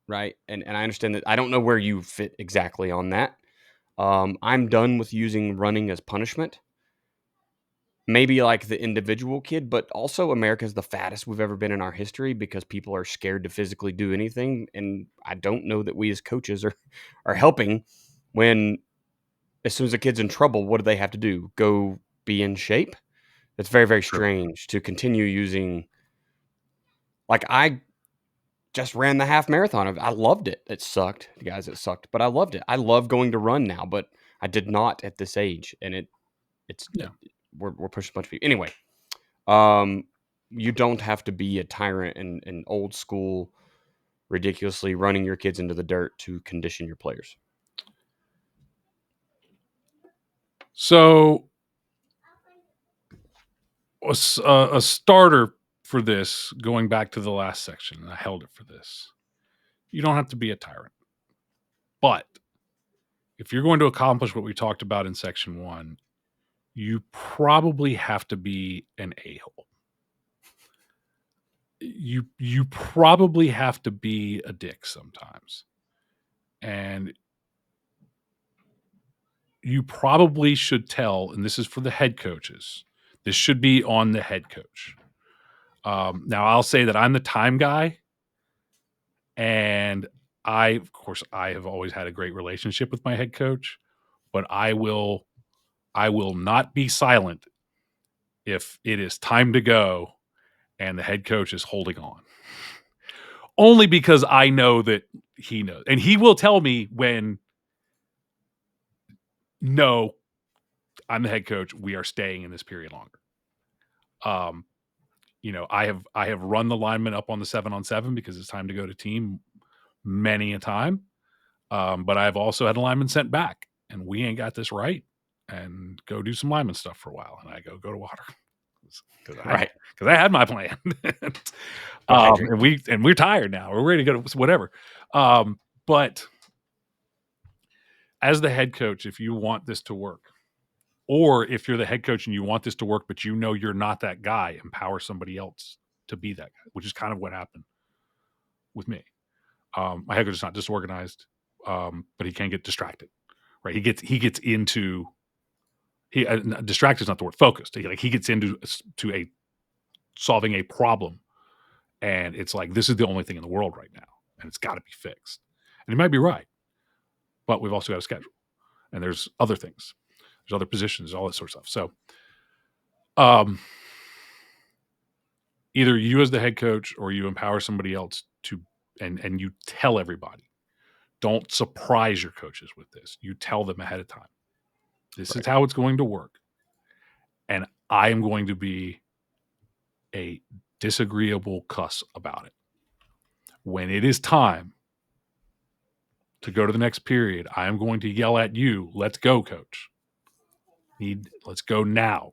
right? And I understand that. I don't know where you fit exactly on that. I'm done with using running as punishment. Maybe like the individual kid, but also America's the fattest we've ever been in our history because people are scared to physically do anything. And I don't know that we as coaches are helping when as soon as a kid's in trouble, what do they have to do? Go be in shape? It's very, very Sure. strange to continue using. Like, I just ran the half marathon. I loved it. It sucked, guys. It sucked, but I loved it. I love going to run now, but I did not at this age, and it's Yeah. we're pushing a bunch of people anyway. Um, you don't have to be a tyrant and old school, ridiculously running your kids into the dirt to condition your players. So a starter for this, going back to the last section, and I held it for this. You don't have to be a tyrant. But if you're going to accomplish what we talked about in section 1, you probably have to be an a-hole. You probably have to be a dick sometimes. And you probably should tell, and this is for the head coaches, this should be on the head coach. Now, I'll say that I'm the time guy, and of course, I have always had a great relationship with my head coach, but I will not be silent if it is time to go and the head coach is holding on. Only because I know that he knows. And he will tell me when, no, I'm the head coach. We are staying in this period longer. I have run the lineman up on the 7-on-7 because it's time to go to team many a time. But I've also had a lineman sent back, and we ain't got this right, and go do some lineman stuff for a while. And I go to water because I had my plan. And we're tired now. We're ready to go to whatever. But as the head coach, if you want this to work, or if you're the head coach and you want this to work, but you know you're not that guy, empower somebody else to be that guy, which is kind of what happened with me. My head coach is not disorganized, but he can get distracted. Right? He gets into distracted is not the word. Focused. He gets into a solving a problem, and it's like, this is the only thing in the world right now, and it's got to be fixed. And he might be right, but we've also got a schedule, and there's other things, there's other positions, all that sort of stuff. So, either you as the head coach or you empower somebody else to, and you tell everybody. Don't surprise your coaches with this. You tell them ahead of time. This is how it's going to work. And I am going to be a disagreeable cuss about it. When it is time to go to the next period, I am going to yell at you, let's go, coach. Let's go now.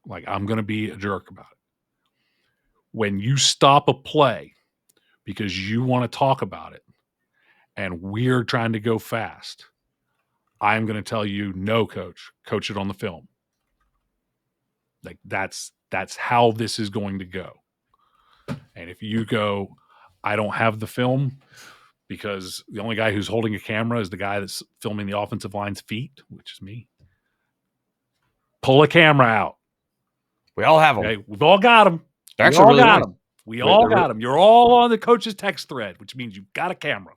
Like, I'm going to be a jerk about it. When you stop a play because you want to talk about it and we're trying to go fast, I'm going to tell you, no, coach it on the film. Like, that's how this is going to go. And if you go, I don't have the film because the only guy who's holding a camera is the guy that's filming the offensive line's feet, which is me. Pull a camera out. We all have them. Okay? We've all got them. They're actually really nice. We all got them. You're all on the coach's text thread, which means you've got a camera.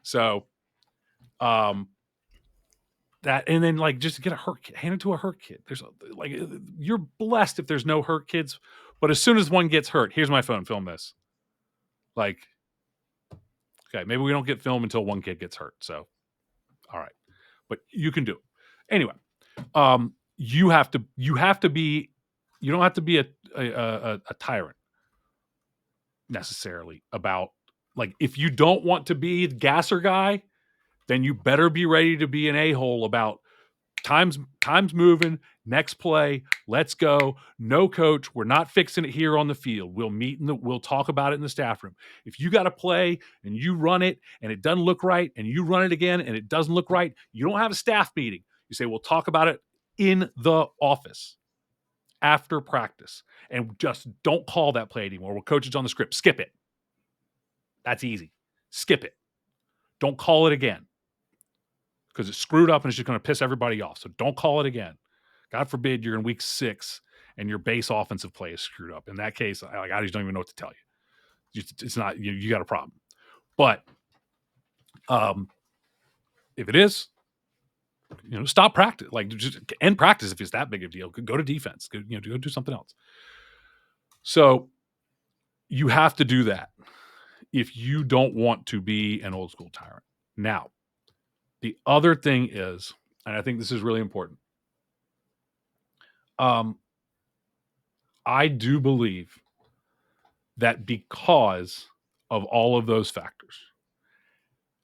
So, that, and then like, just get a hurt kid, hand it to a hurt kid. There's like, you're blessed if there's no hurt kids, but as soon as one gets hurt, here's my phone, film this. Like, okay, maybe we don't get film until one kid gets hurt. So, all right, but you can do it anyway. You have to be. You don't have to be a tyrant necessarily about, like, if you don't want to be the gasser guy, then you better be ready to be an a-hole about Time's moving. Next play. Let's go. No, coach, we're not fixing it here on the field. We'll meet we'll talk about it in the staff room. If you got to play and you run it and it doesn't look right and you run it again and it doesn't look right, you don't have a staff meeting. You say, we'll talk about it in the office after practice, and just don't call that play anymore. Well, coach, it's on the script. Skip it. That's easy. Skip it. Don't call it again, because it's screwed up and it's just going to piss everybody off. So don't call it again. God forbid you're in week 6 and your base offensive play is screwed up. In that case, I just don't even know what to tell you. It's not, you got a problem. But if it is, stop practice. Like, just end practice if it's that big of a deal. Go to defense. Go do something else. So you have to do that if you don't want to be an old school tyrant. Now, the other thing is, and I think this is really important, I do believe that because of all of those factors,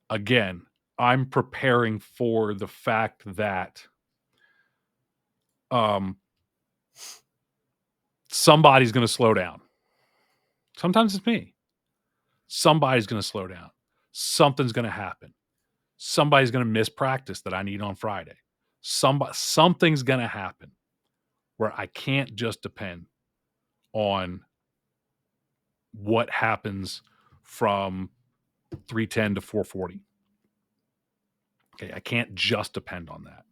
again, I'm preparing for the fact that somebody's going to slow down. Sometimes it's me. Somebody's going to slow down. Something's going to happen. Somebody's going to miss practice that I need on Friday. Something's going to happen where I can't just depend on what happens from 310 to 440. Okay, I can't just depend on that.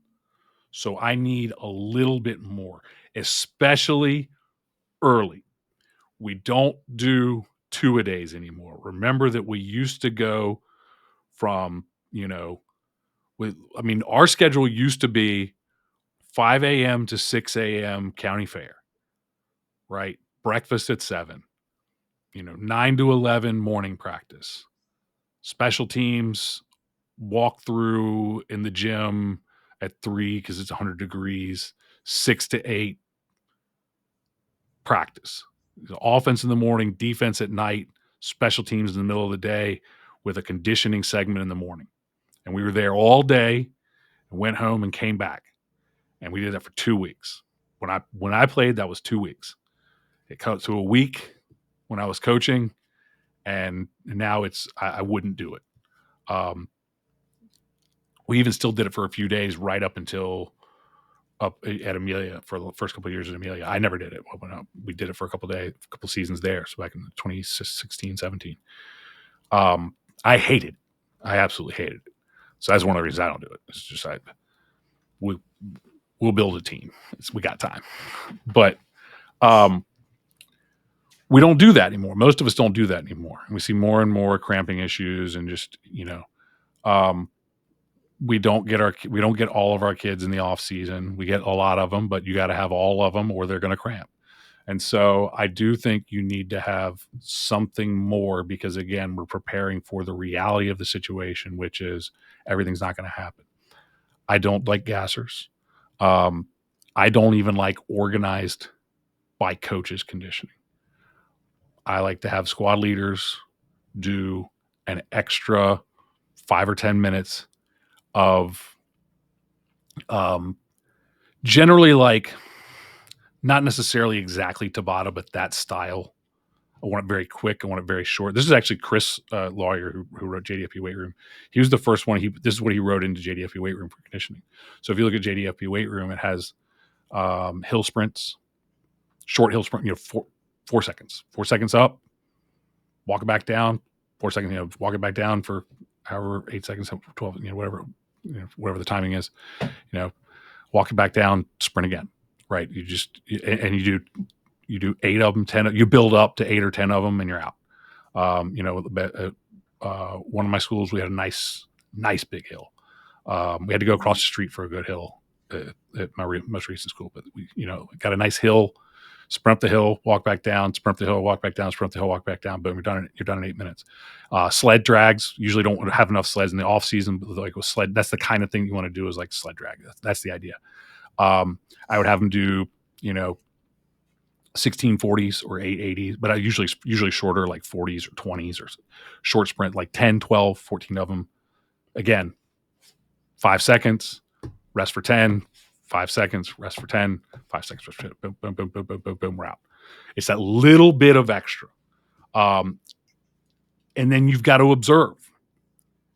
So I need a little bit more, especially early. We don't do 2-a-days anymore. Remember that we used to go from, our schedule used to be 5 a.m. to 6 a.m. county fair, right? Breakfast at 7, 9 to 11 morning practice, special teams, walk through in the gym at 3 because it's 100 degrees, 6 to 8 practice. Offense in the morning, defense at night, special teams in the middle of the day with a conditioning segment in the morning. And we were there all day and went home and came back. And we did that for 2 weeks. When I played, that was 2 weeks. It cut to a week when I was coaching, and now I wouldn't do it. We even still did it for a few days right up until up at Amelia for the first couple of years at Amelia. I never did it. We did it for a couple seasons there. So back in 2016, 17. I hated it. I absolutely hated it. So that's one of the reasons I don't do it. It's just we'll build a team. We got time. But we don't do that anymore. Most of us don't do that anymore. We see more and more cramping issues, and just we don't get all of our kids in the off season. We get a lot of them, but you got to have all of them or they're going to cramp. And so I do think you need to have something more, because again, we're preparing for the reality of the situation, which is everything's not going to happen. I don't like gassers. I don't even like organized by coaches conditioning. I like to have squad leaders do an extra 5 or 10 minutes of generally, like, not necessarily exactly Tabata, but that style. I want it very quick. I want it very short. This is actually Chris Lawyer, who wrote JDFP Weight Room. He was the first one. This is what he wrote into JDFP Weight Room for conditioning. So if you look at JDFP Weight Room, it has hill sprints, short hill sprint, 4 seconds. 4 seconds up, walk it back down, 4 seconds, walk it back down for however 8 seconds, 12, whatever the timing is, walk it back down, sprint again, right? You do 8 of them, 10, you build up to 8 or 10 of them and you're out. One of my schools, we had a nice big hill. We had to go across the street for a good hill at my most recent school, but we, got a nice hill, sprint up the hill, walk back down, sprint up the hill, walk back down, sprint up the hill, walk back down. Boom, you're done in 8 minutes. Sled drags, usually don't have enough sleds in the off season, but like with sled, that's the kind of thing you want to do, is like sled drag. That's the idea. I would have them do, 1640s or 880s, but I usually shorter, like 40s or 20s, or short sprint, like 10, 12, 14 of them. Again, 5 seconds, rest for 10, 5 seconds, rest for 10, 5 seconds, rest for 10, boom, boom, boom, boom, boom, boom, boom, we're out. It's that little bit of extra. And then you've got to observe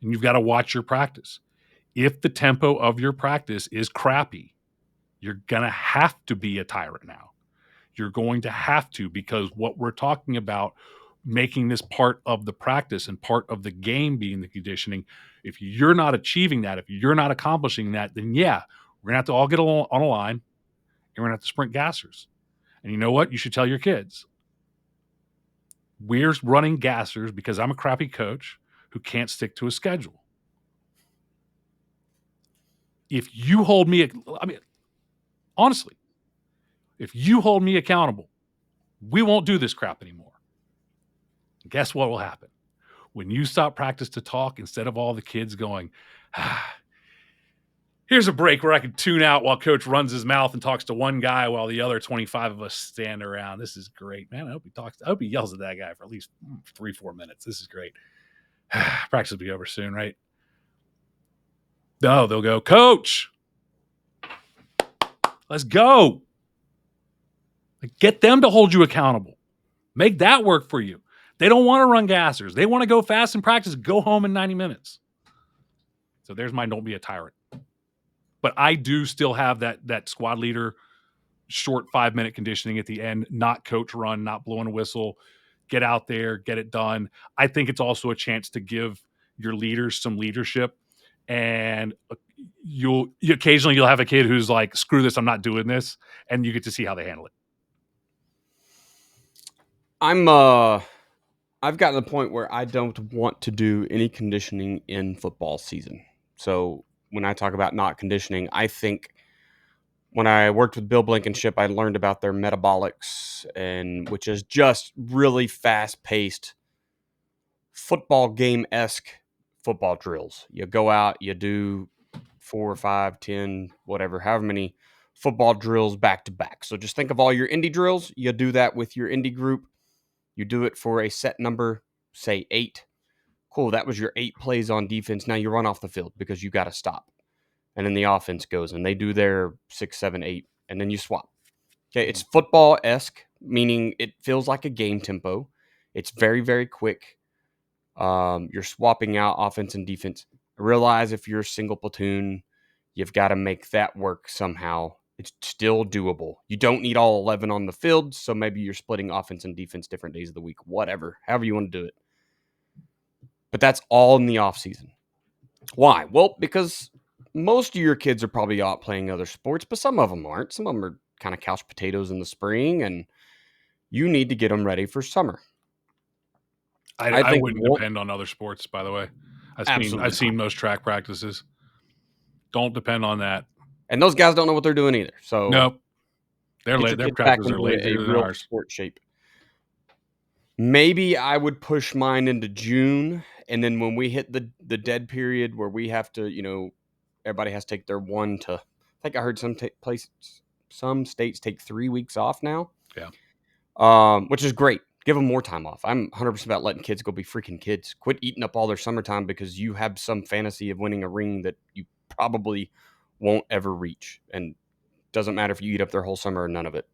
and you've got to watch your practice. If the tempo of your practice is crappy, you're going to have to be a tyrant now. You're going to have to, because what we're talking about, making this part of the practice and part of the game being the conditioning, if you're not achieving that, if you're not accomplishing that, then yeah, we're going to have to all get on a line and we're going to have to sprint gassers. And you know what? You should tell your kids, we're running gassers because I'm a crappy coach who can't stick to a schedule. If you hold me, honestly, if you hold me accountable, we won't do this crap anymore. Guess what will happen? When you stop practice to talk, instead of all the kids going, here's a break where I can tune out while coach runs his mouth and talks to one guy while the other 25 of us stand around. This is great, man. I hope he yells at that guy for at least 3-4 minutes. This is great. Practice will be over soon, right? No, they'll go, coach, let's go. Get them to hold you accountable. Make that work for you. They don't want to run gassers. They want to go fast in practice, go home in 90 minutes. So there's my don't be a tyrant. But I do still have that squad leader, short 5-minute conditioning at the end, not coach run, not blowing a whistle, get out there, get it done. I think it's also a chance to give your leaders some leadership. And you'll occasionally have a kid who's like, screw this, I'm not doing this. And you get to see how they handle it. I've gotten to the point where I don't want to do any conditioning in football season. So when I talk about not conditioning, I think when I worked with Bill Blankenship, I learned about their metabolics, and which is just really fast-paced football game-esque football drills. You go out, you do 4 or 5, 10, whatever, however many football drills back to back. So just think of all your indie drills. You do that with your indie group. You do it for a set number, say 8. Cool, that was your 8 plays on defense. Now you run off the field because you got to stop. And then the offense goes and they do their 6, 7, 8, and then you swap. Okay, it's football-esque, meaning it feels like a game tempo. It's very, very quick. You're swapping out offense and defense. I realize if you're a single platoon, you've got to make that work somehow. It's still doable. You don't need all 11 on the field, so maybe you're splitting offense and defense different days of the week, whatever, however you want to do it. But that's all in the off season. Why? Well, because most of your kids are probably out playing other sports, but some of them aren't. Some of them are kind of couch potatoes in the spring, and you need to get them ready for summer. I wouldn't depend on other sports, by the way. I've seen most track practices. Don't depend on that. And those guys don't know what they're doing either. So nope. Their practices are lazier than ours. Sport shape. Maybe I would push mine into June, and then when we hit the dead period where we have to, everybody has to take their one to. I think I heard some states take 3 weeks off now. Yeah. Which is great. Give them more time off. I'm 100% about letting kids go be freaking kids. Quit eating up all their summertime because you have some fantasy of winning a ring that you probably won't ever reach. And doesn't matter if you eat up their whole summer or none of it.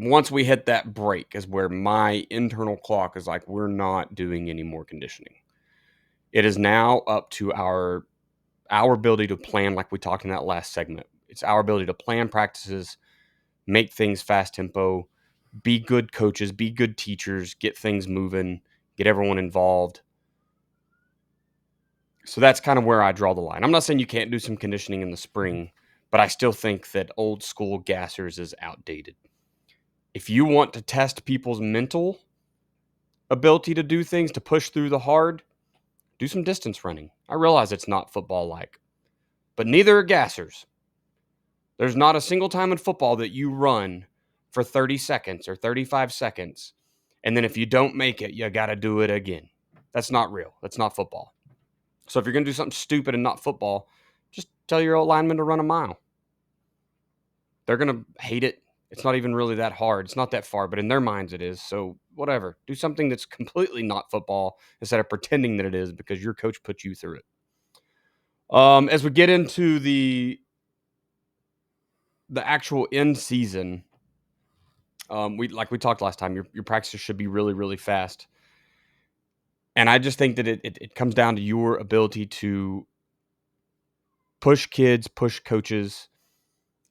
Once we hit that break is where my internal clock is like, we're not doing any more conditioning. It is now up to our ability to plan, like we talked in that last segment. It's our ability to plan practices, make things fast tempo, be good coaches, be good teachers, get things moving, get everyone involved. So that's kind of where I draw the line. I'm not saying you can't do some conditioning in the spring, but I still think that old school gassers is outdated. If you want to test people's mental ability to do things, to push through the hard, do some distance running. I realize it's not football-like, but neither are gassers. There's not a single time in football that you run for 30 seconds or 35 seconds, and then if you don't make it, you got to do it again. That's not real. That's not football. So if you're going to do something stupid and not football, just tell your lineman to run a mile. They're going to hate it. It's not even really that hard. It's not that far, but in their minds it is. So whatever. Do something that's completely not football instead of pretending that it is because your coach put you through it. As we get into the actual end season, we talked last time. Your practices should be really, really fast, and I just think that it comes down to your ability to push kids, push coaches.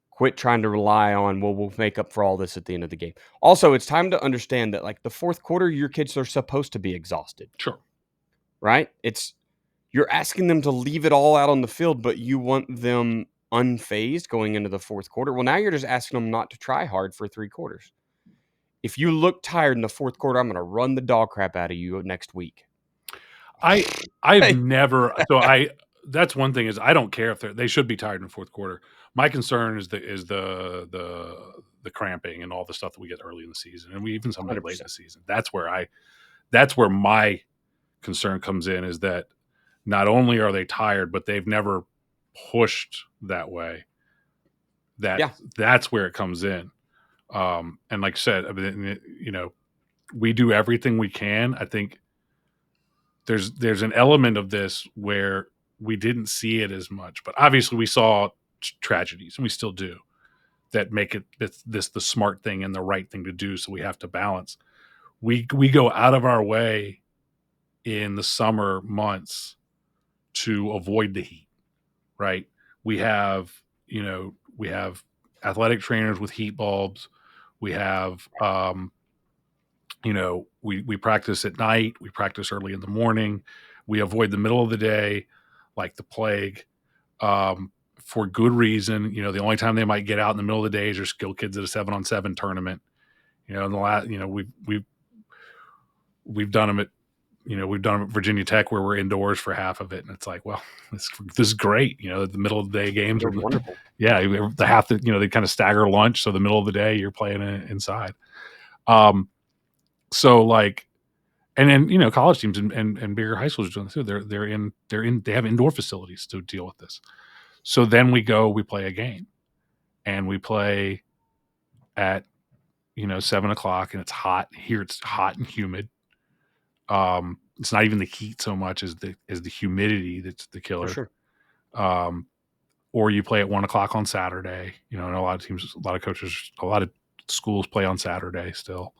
Quit trying to rely on, well, we'll make up for all this at the end of the game. Also, it's time to understand that, like, the fourth quarter, your kids are supposed to be exhausted. Sure. Right? You're asking them to leave it all out on the field, but you want them unfazed going into the fourth quarter. Well, now you're just asking them not to try hard for 3 quarters. If you look tired in the fourth quarter, I'm going to run the dog crap out of you next week. I've never that's one thing is I don't care if they should be tired in the fourth quarter. My concern is the cramping and all the stuff that we get early in the season, and we even sometimes late in the season. That's where my concern comes in, is that not only are they tired, but they've never pushed that way. That's where it comes in. And like I said, I mean, we do everything we can. I think there's an element of this where we didn't see it as much, but obviously we saw tragedies, and we still do, that make it this the smart thing and the right thing to do. So we have to balance. We go out of our way in the summer months to avoid the heat, right? We have athletic trainers with heat bulbs. We have we practice at night, we practice early in the morning, we avoid the middle of the day like the plague, for good reason. The only time they might get out in the middle of the day is your skill kids at a 7-on-7 tournament. In the last, we've done them at Virginia Tech, where we're indoors for half of it, and it's like, well, this is great. The middle of the day games are wonderful. Yeah, they kind of stagger lunch, so the middle of the day you're playing inside. So like, and then college teams and bigger high schools are doing this too. They have indoor facilities to deal with this. So then we play a game, and we play at 7:00, and it's hot here. It's hot and humid. It's not even the heat so much as the humidity that's the killer. For sure. Or you play at 1:00 on Saturday. And a lot of teams, a lot of coaches, a lot of schools play on Saturday still.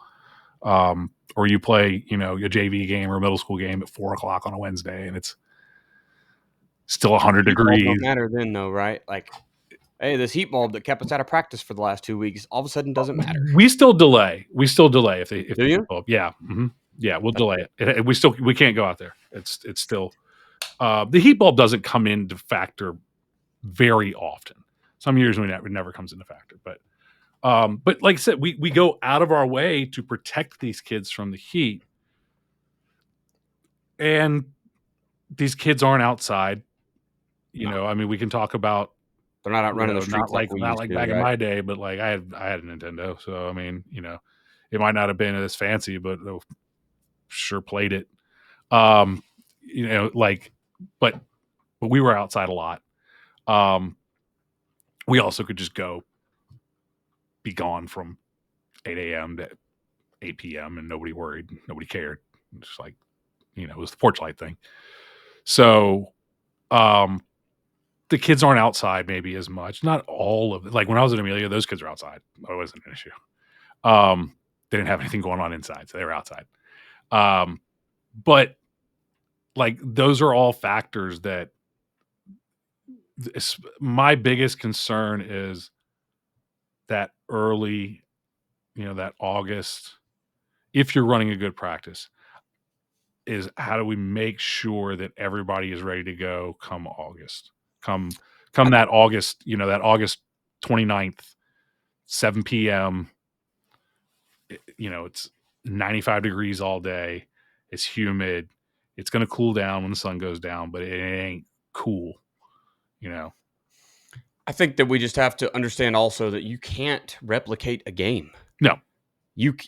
Or you play, a JV game or a middle school game at 4:00 on a Wednesday, and it's still 100 degrees. Don't matter then, though, right? Like, hey, this heat bulb that kept us out of practice for the last 2 weeks all of a sudden doesn't matter. We still delay if they Do you? Bulb. Yeah, mm-hmm. Yeah, we'll delay it. We can't go out there. It's still the heat bulb doesn't come into factor very often. Some years it never comes into factor, but like I said, we go out of our way to protect these kids from the heat, and these kids aren't outside. I mean, we can talk about they're not out running the streets not like back in my day, but like I had a Nintendo, so I mean, it might not have been as fancy, but sure played it. But we were outside a lot. We also could just be gone from 8 a.m. to 8 p.m. and nobody worried, nobody cared. Just like, it was the porch light thing. So, the kids aren't outside maybe as much. Not all of it. Like when I was at Amelia, those kids were outside. That wasn't an issue. They didn't have anything going on inside, so they were outside. But like those are all factors that my biggest concern is that early, that August, if you're running a good practice, is how do we make sure that everybody is ready to go come August, come that August, that August 29th, 7 p.m. It's 95 degrees all day. It's humid. It's going to cool down when the sun goes down, but it ain't cool. I think that we just have to understand also that you can't replicate a game. No.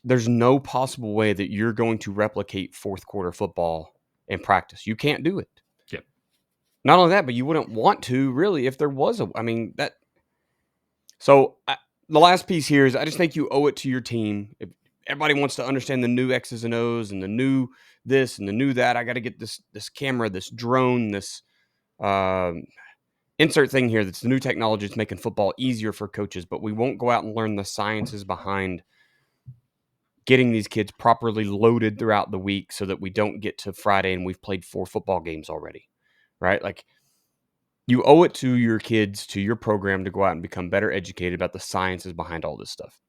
There's no possible way that you're going to replicate fourth quarter football in practice. You can't do it. Yep. Not only that, but you wouldn't want to really if there was So the last piece here is I just think you owe it to your team. If everybody wants to understand the new X's and O's and the new this and the new that, I got to get this camera, this drone, this Insert thing here that's the new technology that's making football easier for coaches, but we won't go out and learn the sciences behind getting these kids properly loaded throughout the week so that we don't get to Friday and we've played 4 football games already, right? Like, you owe it to your kids, to your program, to go out and become better educated about the sciences behind all this stuff.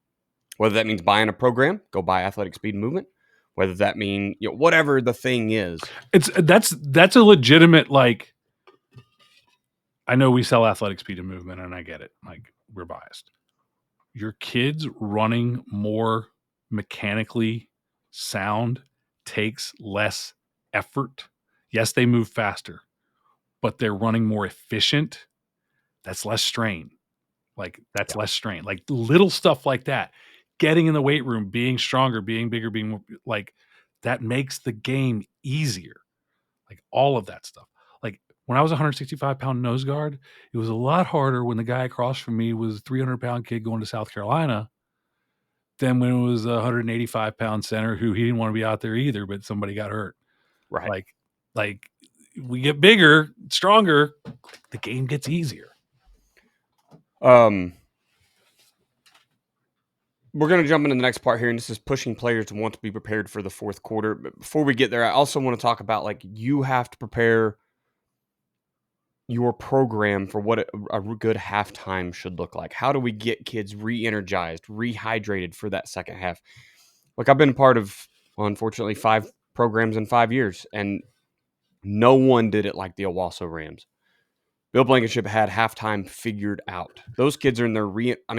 Whether that means buying a program, go buy Athletic Speed and Movement. Whether that mean, whatever the thing is. That's a legitimate, like, I know we sell Athletic Speed and Movement, and I get it. Like, we're biased. Your kids running more mechanically sound takes less effort. Yes, they move faster, but they're running more efficient. That's less strain. Like, that's less strain. Like, little stuff like that. Getting in the weight room, being stronger, being bigger, being more, like, that makes the game easier. Like, all of that stuff. Like, when I was a 165-pound nose guard, it was a lot harder when the guy across from me was a 300-pound kid going to South Carolina than when it was a 185-pound center who he didn't want to be out there either, but somebody got hurt. Right. Like we get bigger, stronger, the game gets easier. We're going to jump into the next part here, and this is pushing players to want to be prepared for the fourth quarter. But before we get there, I also want to talk about, like, you have to prepare your program for what a good halftime should look like. How do we get kids re-energized, rehydrated for that second half? Look, I've been part of, unfortunately, 5 programs in 5 years, and no one did it like the Owasso Rams. Bill Blankenship had halftime figured out. Those kids are in their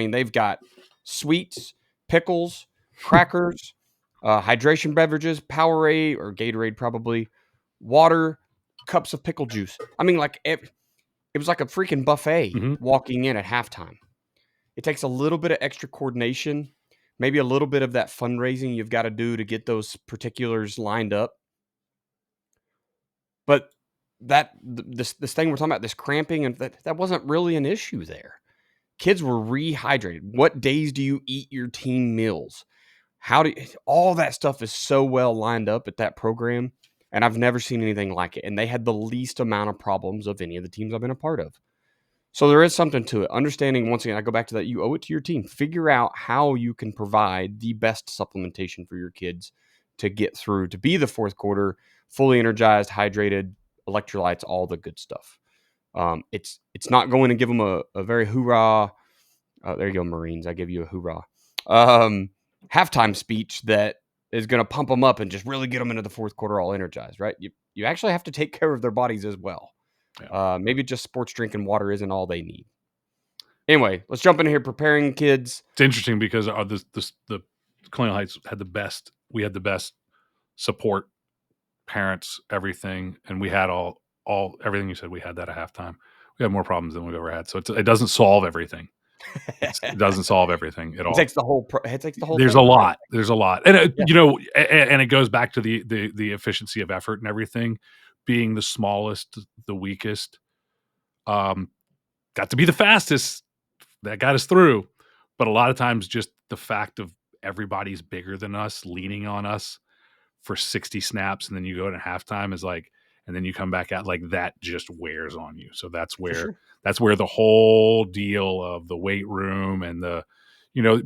they've got sweets, pickles, crackers, hydration beverages, Powerade or Gatorade probably, water, cups of pickle juice. I mean, like, it was like a freaking buffet walking in at halftime. It takes a little bit of extra coordination, maybe a little bit of that fundraising you've got to do to get those particulars lined up. But this thing we're talking about, this cramping, and that wasn't really an issue there. Kids were rehydrated. What days do you eat your team meals? All that stuff is so well lined up at that program, and I've never seen anything like it. And they had the least amount of problems of any of the teams I've been a part of. So there is something to it. Understanding, once again, I go back to that, you owe it to your team. Figure out how you can provide the best supplementation for your kids to get through, to be the fourth quarter, fully energized, hydrated, electrolytes, all the good stuff. It's not going to give them a very hoorah. There you go, Marines. I give you a hoorah. Halftime speech that is going to pump them up and just really get them into the fourth quarter all energized, right? You actually have to take care of their bodies as well. Yeah. Maybe just sports drink and water isn't all they need. Anyway, let's jump in here. Preparing kids. It's interesting because the Colonial Heights had the best. We had the best support, parents, everything, and we had all everything you said. We had that at halftime. We had more problems than we've ever had. So it doesn't solve everything. It doesn't solve everything at all. It takes the whole. There's a lot. There's a lot, and and it goes back to the efficiency of effort and everything. Being the smallest, the weakest, got to be the fastest. That got us through. But a lot of times, just the fact of everybody's bigger than us, leaning on us for 60 snaps, and then you go to halftime is like, and then you come back out, like, that just wears on you. So that's where the whole deal of the weight room and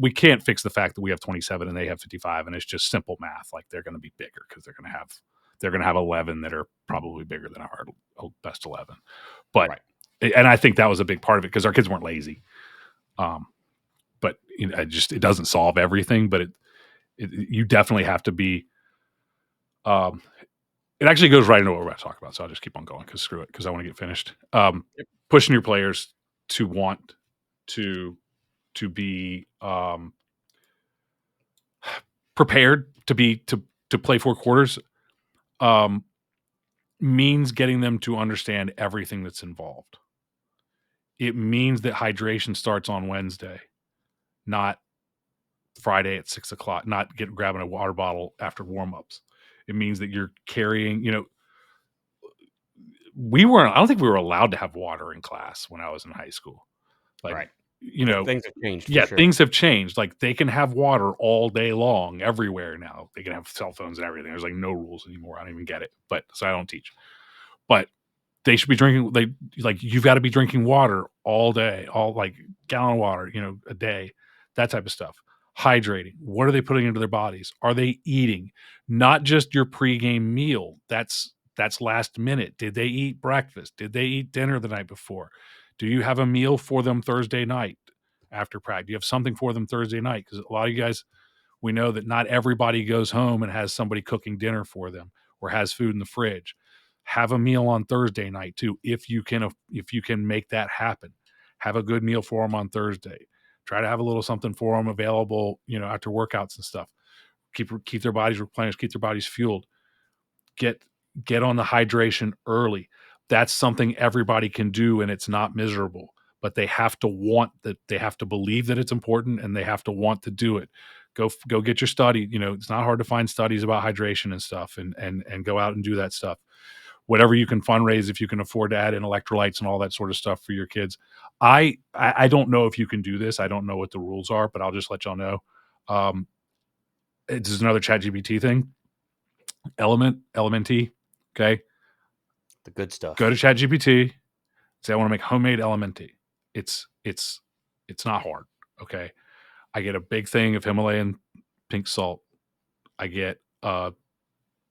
we can't fix the fact that we have 27 and they have 55, and it's just simple math. Like, they're going to be bigger because they're going to have 11 that are probably bigger than our best 11. But right. And I think that was a big part of it because our kids weren't lazy. But it doesn't solve everything, but you definitely have to be. It actually goes right into what we're about to talk about, so I'll just keep on going because screw it, because I want to get finished. Pushing your players to want to be prepared to play 4 quarters means getting them to understand everything that's involved. It means that hydration starts on Wednesday, not Friday at 6:00, not grabbing a water bottle after warm-ups. It means that you're carrying, I don't think we were allowed to have water in class when I was in high school. Like, right. Things have changed. Yeah, sure. Things have changed. Like, they can have water all day long everywhere now. They can have cell phones and everything. There's like no rules anymore. I don't even get it. So I don't teach. But They should be drinking, like you've got to be drinking water all day, all like gallon of water, a day, that type of stuff. Hydrating. What are they putting into their bodies? Are they eating? Not just your pregame meal. That's last minute. Did they eat breakfast? Did they eat dinner the night before? Do you have a meal for them Thursday night after practice? Do you have something for them Thursday night? Because a lot of you guys, we know that not everybody goes home and has somebody cooking dinner for them or has food in the fridge. Have a meal on Thursday night too, if you can make that happen. Have a good meal for them on Thursday. Try to have a little something for them available, after workouts and stuff. Keep their bodies replenished, keep their bodies fueled. Get on the hydration early. That's something everybody can do, and it's not miserable. But they have to want that. They have to believe that it's important, and they have to want to do it. Go get your study. It's not hard to find studies about hydration and stuff, and go out and do that stuff. Whatever you can fundraise, if you can afford to add in electrolytes and all that sort of stuff for your kids. I don't know if you can do this. I don't know what the rules are, but I'll just let y'all know. This is another ChatGPT thing. Elementee. Okay. The good stuff. Go to ChatGPT. Say, I want to make homemade elementee. It's not hard. Okay. I get a big thing of Himalayan pink salt. I get a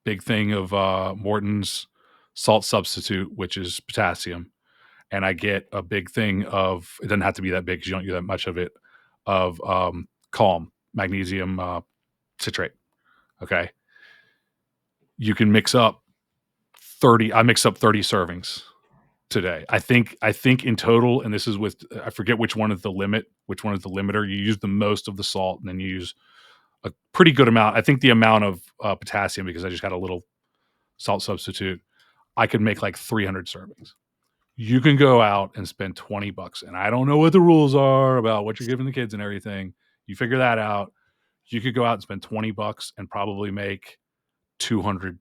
big thing of Morton's salt substitute, which is potassium. And I get a big thing of, it doesn't have to be that big because you don't use that much of it, of Calm, magnesium citrate. Okay. You can mix up 30. I mix up 30 servings today. I think in total, and this is with, I forget which one is the limiter. You use the most of the salt, and then you use a pretty good amount. I think the amount of potassium, because I just got a little salt substitute, I could make like 300 servings. You can go out and spend $20, and I don't know what the rules are about what you're giving the kids and everything. You figure that out. You could go out and spend $20 and probably make 200,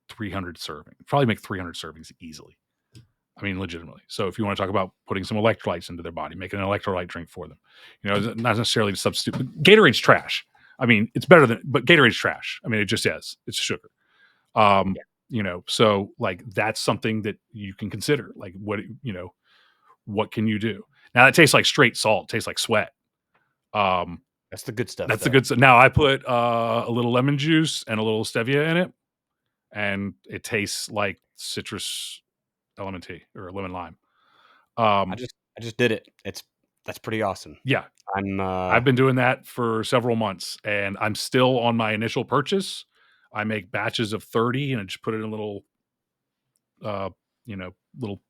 300 servings. Probably make 300 servings easily. I mean, legitimately. So if you want to talk about putting some electrolytes into their body, making an electrolyte drink for them, not necessarily to substitute. Gatorade's trash. I mean, it's better but Gatorade's trash. I mean, it just is. It's sugar. So like that's something that you can consider. Like what can you do? Now that tastes like straight salt, tastes like sweat. That's the good stuff. That's the good stuff. Now I put a little lemon juice and a little stevia in it, and it tastes like citrus lemon tea or lemon lime. I just did it. That's pretty awesome. Yeah. I've been doing that for several months, and I'm still on my initial purchase. I make batches of 30 and I just put it in a little little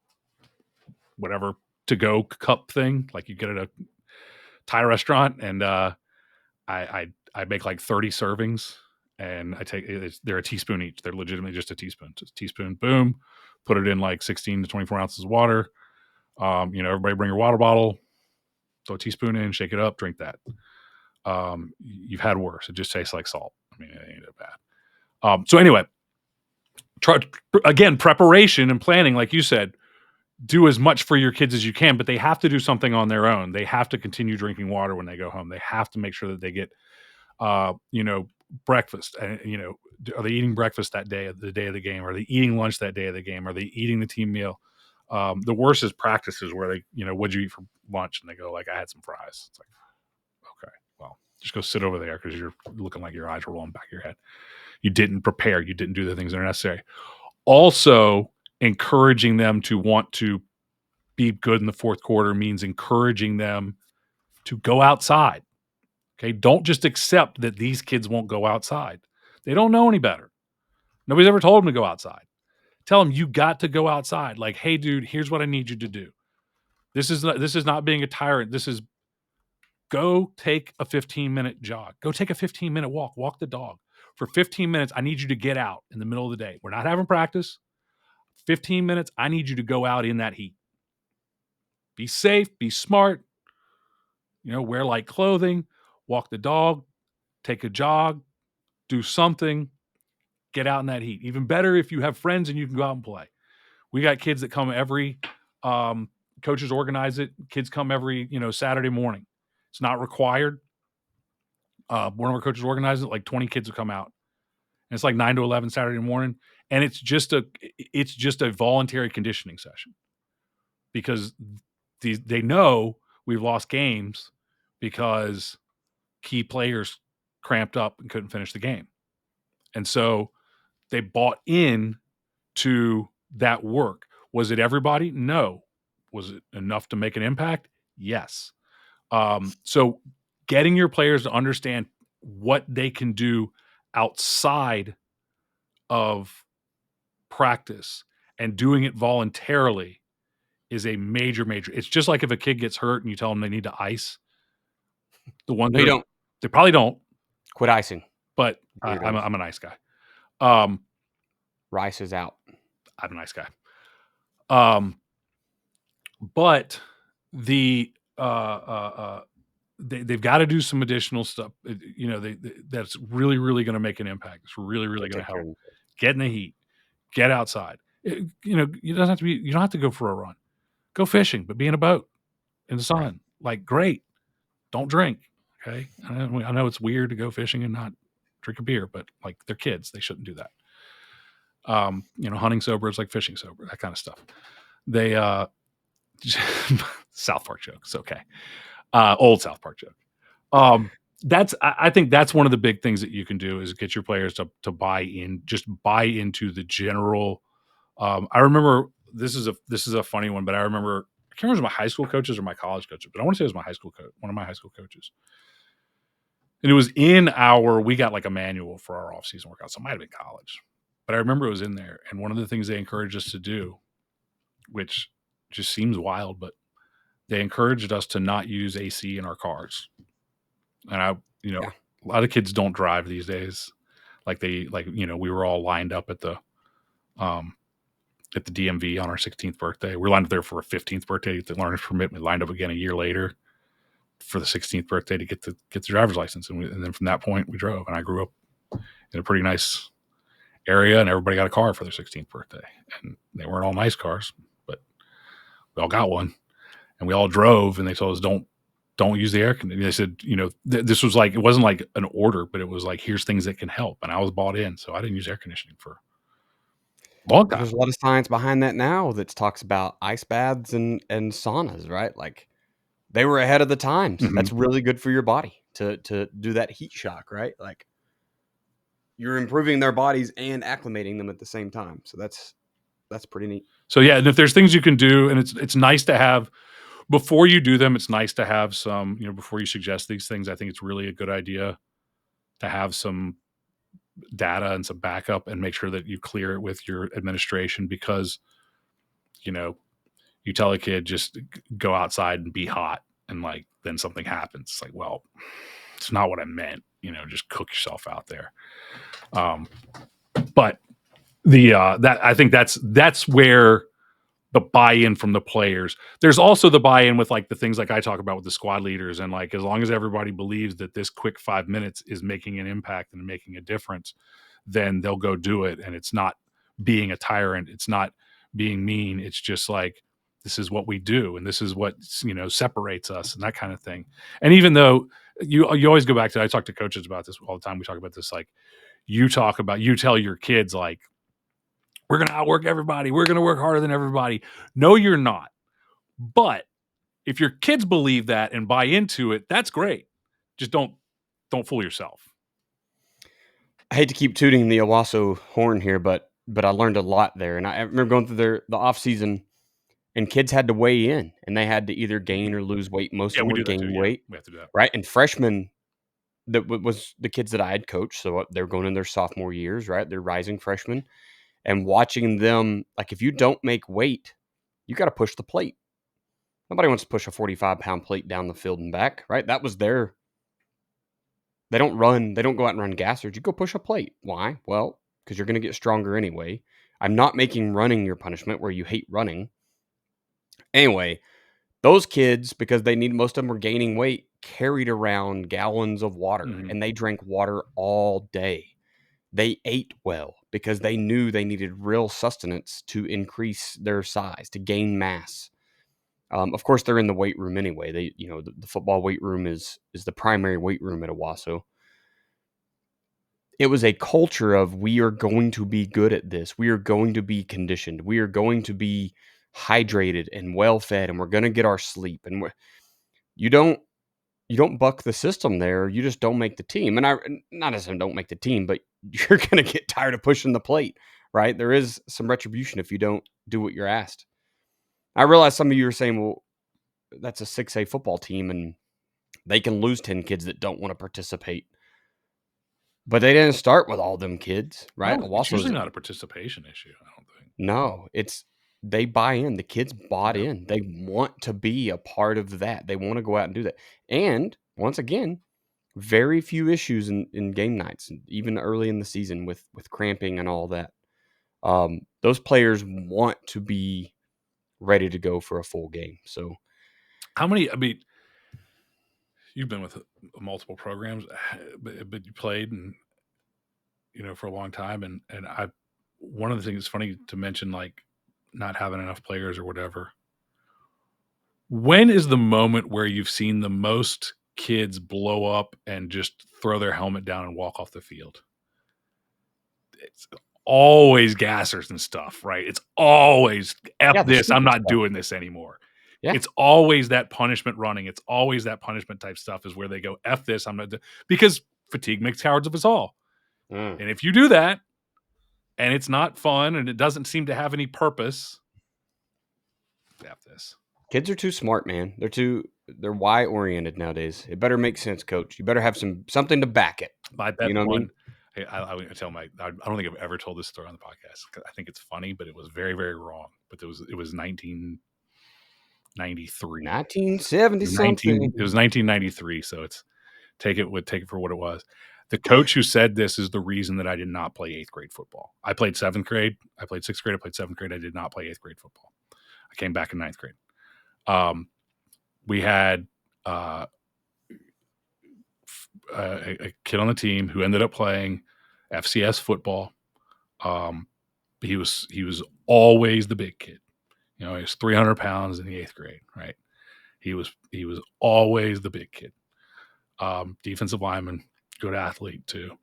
whatever to go cup thing like you get at a Thai restaurant, and I make like 30 servings, and I take they're a teaspoon each. They're legitimately just a teaspoon. Just a teaspoon, boom, put it in like 16 to 24 ounces of water. Everybody bring your water bottle, throw a teaspoon in, shake it up, drink that. You've had worse. It just tastes like salt. I mean, it ain't that bad. So anyway, again, preparation and planning, like you said, do as much for your kids as you can, but they have to do something on their own. They have to continue drinking water when they go home. They have to make sure that they get, breakfast. And, are they eating breakfast that day, the day of the game? Are they eating lunch that day of the game? Are they eating the team meal? The worst is practices where they, what'd you eat for lunch? And they go like, I had some fries. It's like, okay, well, just go sit over there because you're looking like your eyes are rolling back of your head. You didn't prepare. You didn't do the things that are necessary. Also, encouraging them to want to be good in the fourth quarter means encouraging them to go outside. Okay. Don't just accept that these kids won't go outside. They don't know any better. Nobody's ever told them to go outside. Tell them you got to go outside. Like, hey, dude, here's what I need you to do. This is not being a tyrant. This is go take a 15-minute jog. Go take a 15-minute walk. Walk the dog. For 15 minutes, I need you to get out in the middle of the day. We're not having practice. 15 minutes, I need you to go out in that heat. Be safe, be smart, wear light clothing, walk the dog, take a jog, do something, get out in that heat. Even better if you have friends and you can go out and play. We got kids that come every, coaches organize it. Kids come every, Saturday morning. It's not required. One of our coaches organizes it, like 20 kids will come out. And it's like 9 to 11 Saturday morning, and it's just a voluntary conditioning session because they know we've lost games because key players cramped up and couldn't finish the game. And so they bought in to that work. Was it everybody? No. Was it enough to make an impact? Yes. So getting your players to understand what they can do outside of practice and doing it voluntarily is a major. It's just like if a kid gets hurt and you tell them they need to ice. The ones No, you don't. they probably don't, Quit icing. but Weirdos. I'm a nice guy. Rice is out. I'm a nice guy. But the they've got to do some additional stuff. That's really going to make an impact. It's really going to help. Get in the heat. Get outside. You don't have to go for a run. Go fishing, but be in a boat in the sun. Right. Like, great. Don't drink. Okay. I know it's weird to go fishing and not drink a beer, but like, they're kids. They shouldn't do that. Hunting sober is like fishing sober, that kind of stuff. They South Park joke. It's okay. Old South Park joke. I think that's one of the big things that you can do is get your players to buy into the general. I remember this is a funny one, but I can't remember if it was my high school coaches or my college coaches, but I want to say it was my high school coach, one of my high school coaches. And it was we got like a manual for our off-season workouts. So it might have been college, but I remember it was in there. And one of the things they encouraged us to do, which just seems wild, but they encouraged us to not use AC in our cars. And a lot of kids don't drive these days. We were all lined up at the DMV on our 16th birthday. We were lined up there for a 15th birthday to get the learner's permit. We lined up again a year later for the 16th birthday to get the driver's license. And then from that point we drove, and I grew up in a pretty nice area, and everybody got a car for their 16th birthday. And they weren't all nice cars, but we all got one, and we all drove, and they told us, don't use the air conditioning. They said, this was like, it wasn't like an order, but it was like, here's things that can help. And I was bought in. So I didn't use air conditioning for a long time. There's a lot of science behind that now that talks about ice baths and saunas, right? Like, they were ahead of the times. Mm-hmm. That's really good for your body to do that heat shock, right? Like, you're improving their bodies and acclimating them at the same time. So that's pretty neat. So yeah, and if there's things you can do, and it's nice to have before you do them, it's nice to have some, before you suggest these things, I think it's really a good idea to have some data and some backup and make sure that you clear it with your administration, because, you tell a kid just go outside and be hot, and like, then something happens. It's like, well, it's not what I meant, just cook yourself out there. But I think that's where the buy-in from the players. There's also the buy-in with like the things like I talk about with the squad leaders, and like, as long as everybody believes that this quick 5 minutes is making an impact and making a difference, then they'll go do it. And it's not being a tyrant. It's not being mean. It's just like, this is what we do, and this is what, separates us, and that kind of thing. And even though you always go back to, I talk to coaches about this all the time. We talk about this, like, you tell your kids, like, we're going to outwork everybody. We're going to work harder than everybody. No, you're not. But if your kids believe that and buy into it, that's great. Just don't fool yourself. I hate to keep tooting the Owasso horn here, but I learned a lot there. And I remember going through the off season, and kids had to weigh in, and they had to either gain or lose weight. Most of them would gain weight. We have to do that. Right. And freshmen, that was the kids that I had coached. So they're going in their sophomore years, right? They're rising freshmen. And watching them, like, if you don't make weight, you got to push the plate. Nobody wants to push a 45-pound plate down the field and back, right? That was they don't go out and run gassers. You go push a plate. Why? Well, because you're going to get stronger anyway. I'm not making running your punishment where you hate running. Anyway, those kids, because most of them were gaining weight, carried around gallons of water, mm-hmm. and they drank water all day. They ate well because they knew they needed real sustenance to increase their size, to gain mass. Of course, they're in the weight room anyway. The football weight room is the primary weight room at Owasso. it was a culture of, we are going to be good at this. We are going to be conditioned. We are going to be hydrated and well fed, and we're going to get our sleep. And you don't buck the system there. You just don't make the team. And I not as I don't make the team, but you're going to get tired of pushing the plate, right? There is some retribution if you don't do what you're asked. I realize some of you are saying, well, that's a 6A football team, and they can lose 10 kids that don't want to participate. But they didn't start with all them kids, right? It's usually not a participation issue, I don't think. No, it's they buy in. The kids bought in. They want to be a part of that. They want to go out and do that. And once again, very few issues in game nights, even early in the season with cramping and all that. Those players want to be ready to go for a full game. So, how many? I mean, you've been with multiple programs, but you played and for a long time, and I. One of the things that's funny to mention, like not having enough players or whatever. When is the moment where you've seen the most kids blow up and just throw their helmet down and walk off the field? It's always gassers and stuff, right? It's always this. I'm not doing this anymore. Yeah. It's always that punishment running. It's always that punishment type stuff is where they go, F this. I'm not because fatigue makes cowards of us all. And if you do that and it's not fun and it doesn't seem to have any purpose, F this. Kids are too smart, man. They're why oriented nowadays. It better make sense, coach. You better have something to back it. I bet you know one. I tell I don't think I've ever told this story on the podcast. I think it's funny, but it was very, very wrong. But it was 1993, 1970 something. It was 1993. So it's take it for what it was. The coach who said this is the reason that I did not play 8th grade football. I played 7th grade. I played 6th grade. I played 7th grade. I did not play 8th grade football. I came back in 9th grade. We had a kid on the team who ended up playing FCS football. He was always the big kid. He was 300 pounds in the 8th grade, right? He was always the big kid. Defensive lineman, good athlete too.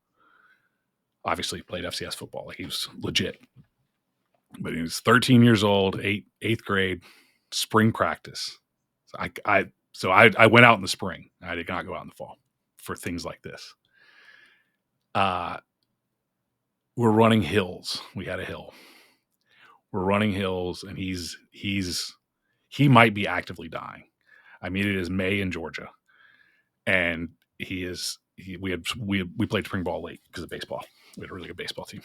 Obviously played FCS football. Like he was legit. But he was 13 years old, 8th grade, spring practice. So I went out in the spring. I did not go out in the fall for things like this. We're running hills. We had a hill. We're running hills, and he might be actively dying. I mean, it is May in Georgia, and we played spring ball late because of baseball. We had a really good baseball team,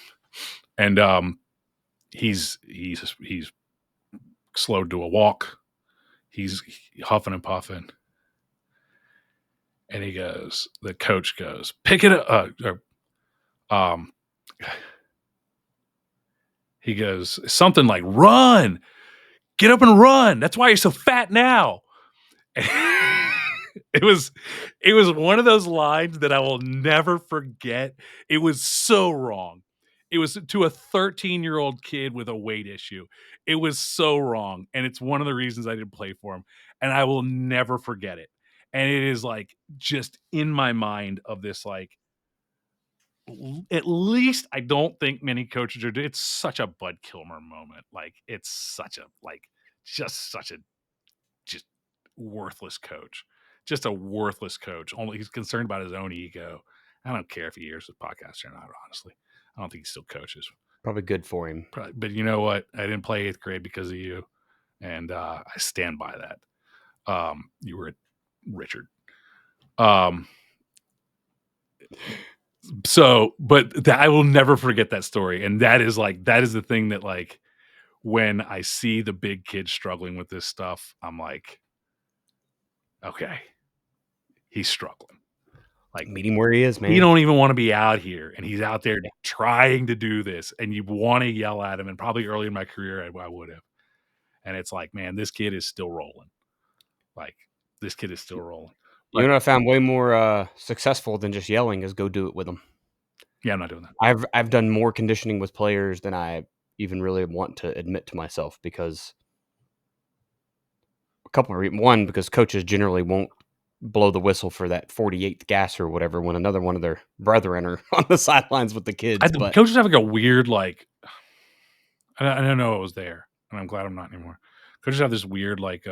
and he's slowed to a walk. He's huffing and puffing. And the coach goes, pick it up. He goes, something like, run, get up and run. That's why you're so fat now. It was one of those lines that I will never forget. It was so wrong. It was to a 13-year-old kid with a weight issue. It was so wrong. And it's one of the reasons I didn't play for him. And I will never forget it. And it is like just in my mind of this, like, at least I don't think many coaches are doing. It's such a Bud Kilmer moment. Like it's such a, like, just worthless coach. Just a worthless coach. Only he's concerned about his own ego. I don't care if he hears the podcast or not, honestly. I don't think he still coaches. Probably good for him. But you know what? I didn't play 8th grade because of you. And I stand by that. You were Richard. But I will never forget that story. And that is the thing that, like, when I see the big kids struggling with this stuff, I'm like, okay, he's struggling. Like, meet him where he is, man. He don't even want to be out here, and he's out there trying to do this, and you want to yell at him. And probably early in my career, I would have. And it's like, man, this kid is still rolling. Like, this kid is still rolling. You know what I found way more successful than just yelling is go do it with them. Yeah, I'm not doing that. I've done more conditioning with players than I even really want to admit to myself, because a couple of reasons. One, because coaches generally won't blow the whistle for that 48th gas or whatever when another one of their brethren are on the sidelines with the kids. But coaches have like a weird, like, I don't know it was there, and I'm glad I'm not anymore. Coaches have this weird, like,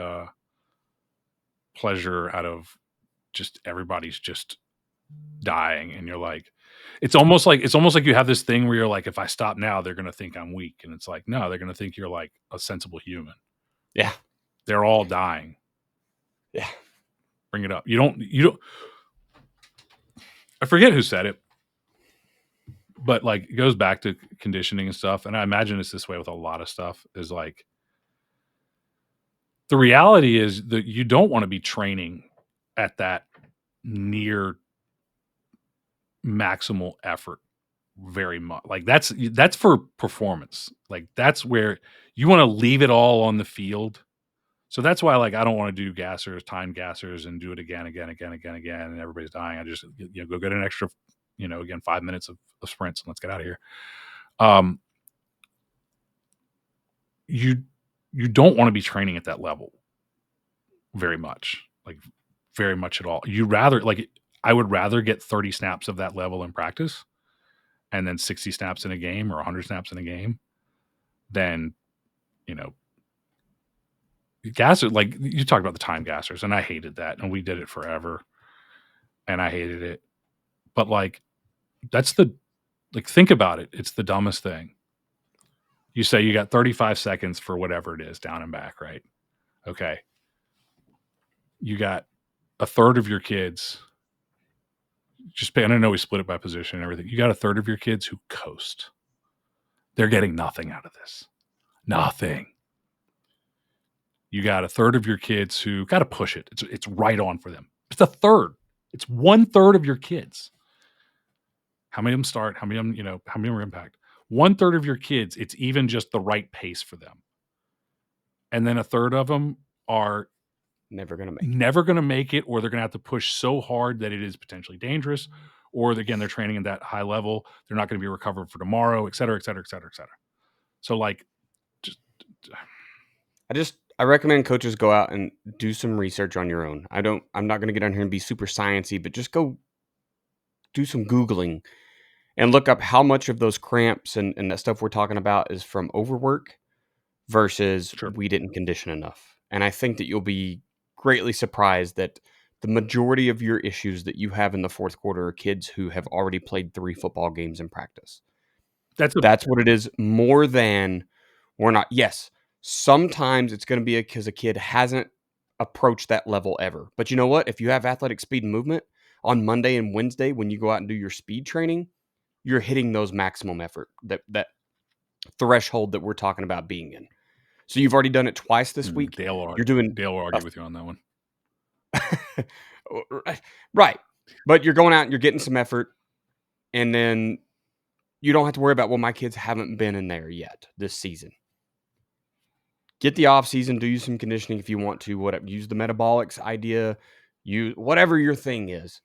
pleasure out of just everybody's just dying, and you're like, it's almost like you have this thing where you're like, if I stop now, they're gonna think I'm weak, and it's like, no, they're gonna think you're like a sensible human. yeah, They're all dying. yeah. Bring it up. You don't. I forget who said it, but like it goes back to conditioning and stuff, and I imagine it's this way with a lot of stuff. Is like the reality is that you don't want to be training at that near maximal effort very much. Like that's for performance. Like that's where you want to leave it all on the field. So that's why, like, I don't want to do gassers, time gassers, and do it again, and everybody's dying. I just, go get an extra, again, 5 minutes of sprints and let's get out of here. You don't want to be training at that level very much, like very much at all. I would rather get 30 snaps of that level in practice and then 60 snaps in a game or 100 snaps in a game than, gasser. Like you talked about the time gassers, and I hated that, and we did it forever, and I hated it. But like, think about it. It's the dumbest thing. You say you got 35 seconds for whatever it is, down and back, right? Okay. You got a third of your kids. I don't know, we split it by position and everything. You got a third of your kids who coast. They're getting nothing out of this. Nothing. You got a third of your kids who got to push it. It's right on for them. It's a third. It's 1/3 of your kids. How many of them start? How many of them, how many are impact? 1/3 of your kids, it's even just the right pace for them. And then a third of them are Never going to make it, or they're going to have to push so hard that it is potentially dangerous, or again, they're training at that high level. They're not going to be recovered for tomorrow, et cetera, et cetera, et cetera, et cetera. So like, I recommend coaches go out and do some research on your own. I'm not going to get on here and be super sciencey, but just go do some Googling and look up how much of those cramps and that stuff we're talking about is from overwork versus Sure. we didn't condition enough. And I think that you'll be greatly surprised that the majority of your issues that you have in the fourth quarter are kids who have already played 3 football games in practice. That's what it is, more than we're not. Yes, sometimes it's going to be because a kid hasn't approached that level ever. But you know what? If you have athletic speed and movement on Monday and Wednesday when you go out and do your speed training, you're hitting those maximum effort, that threshold that we're talking about being in. So you've already done it twice this week. Dale will argue with you on that one. Right. But you're going out and you're getting some effort, and then you don't have to worry about, well, my kids haven't been in there yet this season. Get the off season, do some conditioning if you want to, whatever. Use the metabolics idea, whatever your thing is.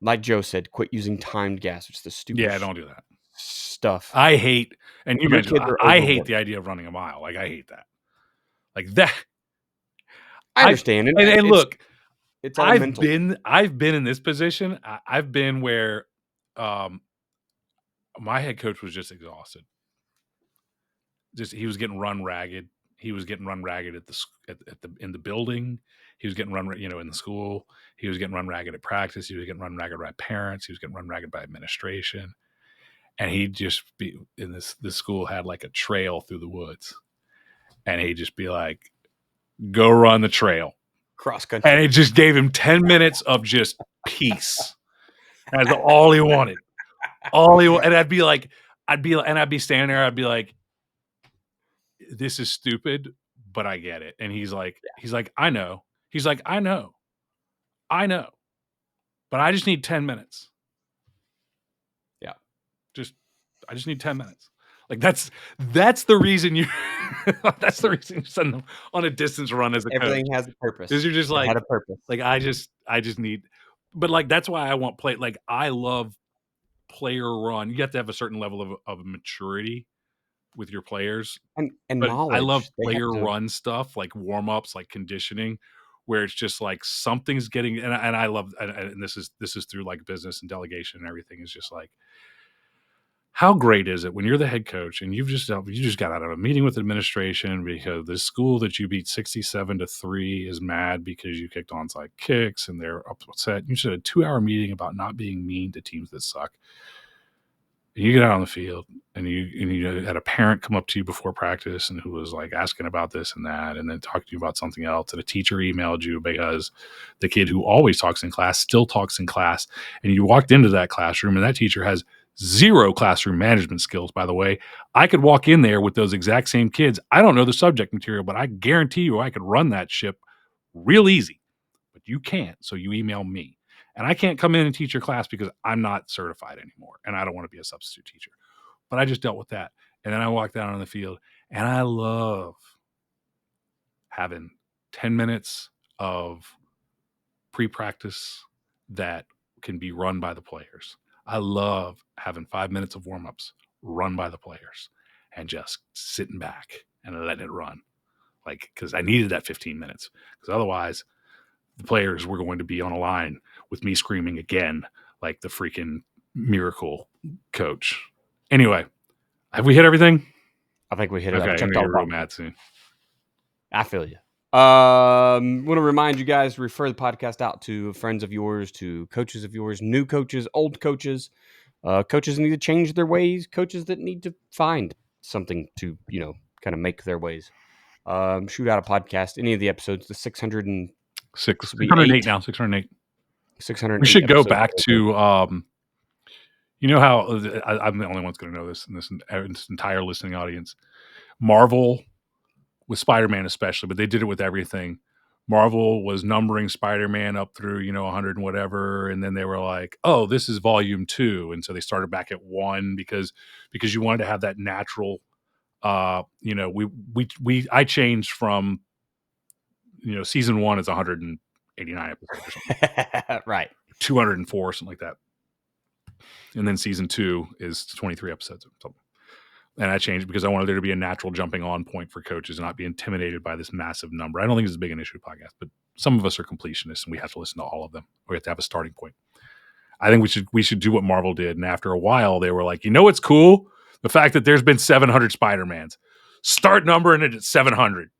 Like Joe said, quit using timed gas. It's the stupid don't do that stuff. I hate, and you mentioned, I hate the idea of running a mile. Like I hate that. Like that. I understand. And look, it's all mental. I've been in this position. I've been where my head coach was just exhausted. He was getting run ragged. He was getting run ragged in the building. He was getting run, in the school. He was getting run ragged at practice. He was getting run ragged by parents. He was getting run ragged by administration. And he'd just be in this school had like a trail through the woods, and he'd just be like, "Go run the trail." Cross country. And it just gave him 10 minutes of just peace. That's all he wanted. And I'd be standing there. I'd be like, this is stupid, but I get it. And he's like, I know. He's like, I know, but I just need 10 minutes. Yeah. I just need 10 minutes. Like that's the reason that's the reason you send them on a distance run as a Everything coach. has a purpose. Because you're just like, had a purpose. Like I just need, but like that's why I want play. Like I love player run. You have to have a certain level of maturity with your players and but knowledge. I love player run stuff, like warm ups, like conditioning, where it's just like something's getting, and I love, and this is through like business and delegation and everything, is just like, how great is it when you're the head coach and you just got out of a meeting with administration because the school that you beat 67-3 is mad because you kicked onside kicks and they're upset. You should have a 2-hour meeting about not being mean to teams that suck. And you get out on the field and you had a parent come up to you before practice and who was like asking about this and that, and then talking to you about something else. And a teacher emailed you because the kid who always talks in class still talks in class. And you walked into that classroom and that teacher has zero classroom management skills, by the way. I could walk in there with those exact same kids. I don't know the subject material, but I guarantee you I could run that ship real easy. But you can't, so you email me. And I can't come in and teach your class because I'm not certified anymore and I don't want to be a substitute teacher. But I just dealt with that. And then I walked out on the field and I love having 10 minutes of pre-practice that can be run by the players. I love having 5 minutes of warm-ups run by the players and just sitting back and letting it run. Like, because I needed that 15 minutes. Because otherwise, the players were going to be on a line with me screaming again like the freaking miracle coach. Anyway, have we hit everything? I think we hit it. Okay, I've I'm checked gonna all get real boxes. mad soon. I feel you. Want to remind you guys, refer the podcast out to friends of yours, to coaches of yours, new coaches, old coaches, coaches that need to change their ways, coaches that need to find something to, kind of make their ways. Shoot out a podcast, any of the episodes, the 600 and this will be 608 now, 608. 608 We should go episodes. back to, you know how I'm the only one's going to know this in this entire listening audience. Marvel, with Spider-Man especially, but they did it with everything. Marvel was numbering Spider-Man up through, 100 and whatever, and then they were like, "Oh, this is volume 2." And so they started back at 1 because you wanted to have that natural I changed from, season 1 is 189 episodes or something. Right. 204 something like that. And then season 2 is 23 episodes or something. And I changed because I wanted there to be a natural jumping on point for coaches and not be intimidated by this massive number. I don't think it's as big an issue with podcasts, but some of us are completionists and we have to listen to all of them. We have to have a starting point. I think we should do what Marvel did. And after a while, they were like, what's cool? The fact that there's been 700 Spider-Mans. Start numbering it at 700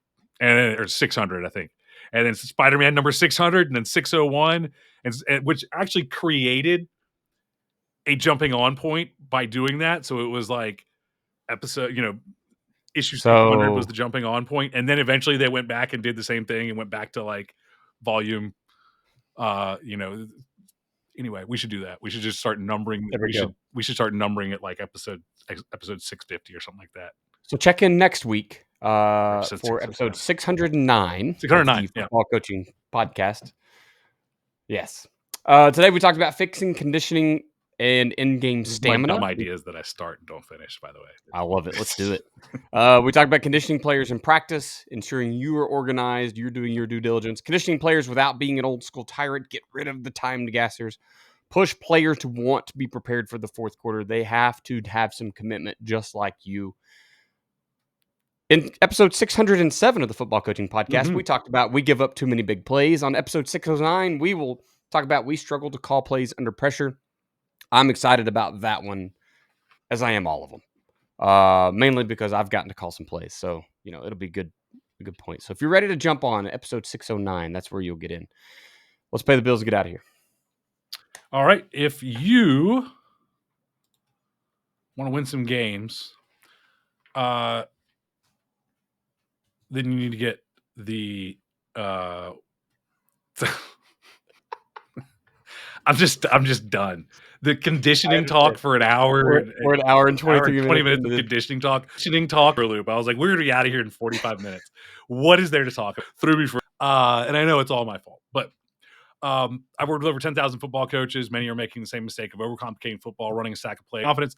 or 600, I think. And then Spider-Man number 600 and then 601, and which actually created a jumping on point by doing that. So it was like episode, issue 600 was the jumping on point, and then eventually they went back and did the same thing and went back to like volume. Anyway, we should do that. We should just start numbering. We should start numbering it like episode 650 or something like that. So check in next week for episode 609. 609, the football coaching podcast. Yes. Today we talked about fixing conditioning and in-game stamina. My dumb ideas that I start and don't finish, by the way. I love it. Let's do it. We talked about conditioning players in practice, ensuring you are organized, you're doing your due diligence. Conditioning players without being an old school tyrant. Get rid of the timed gassers. Push players to want to be prepared for the fourth quarter. They have to have some commitment, just like you. In episode 607 of the Football Coaching Podcast, we talked about we give up too many big plays. On episode 609, we will talk about we struggle to call plays under pressure. I'm excited about that one, as I am all of them, mainly because I've gotten to call some plays. So, it'll be a good point. So if you're ready to jump on episode 609, that's where you'll get in. Let's pay the bills and get out of here. All right. If you want to win some games, then you need to get the I'm just done. The conditioning talk for an hour. We're an hour and 23 minutes of conditioning talk. For a loop. I was like, we're going to be out of here in 45 minutes. What is there to talk? Threw me for and I know it's all my fault, but I've worked with over 10,000 football coaches. Many are making the same mistake of overcomplicating football, running a stack of play confidence.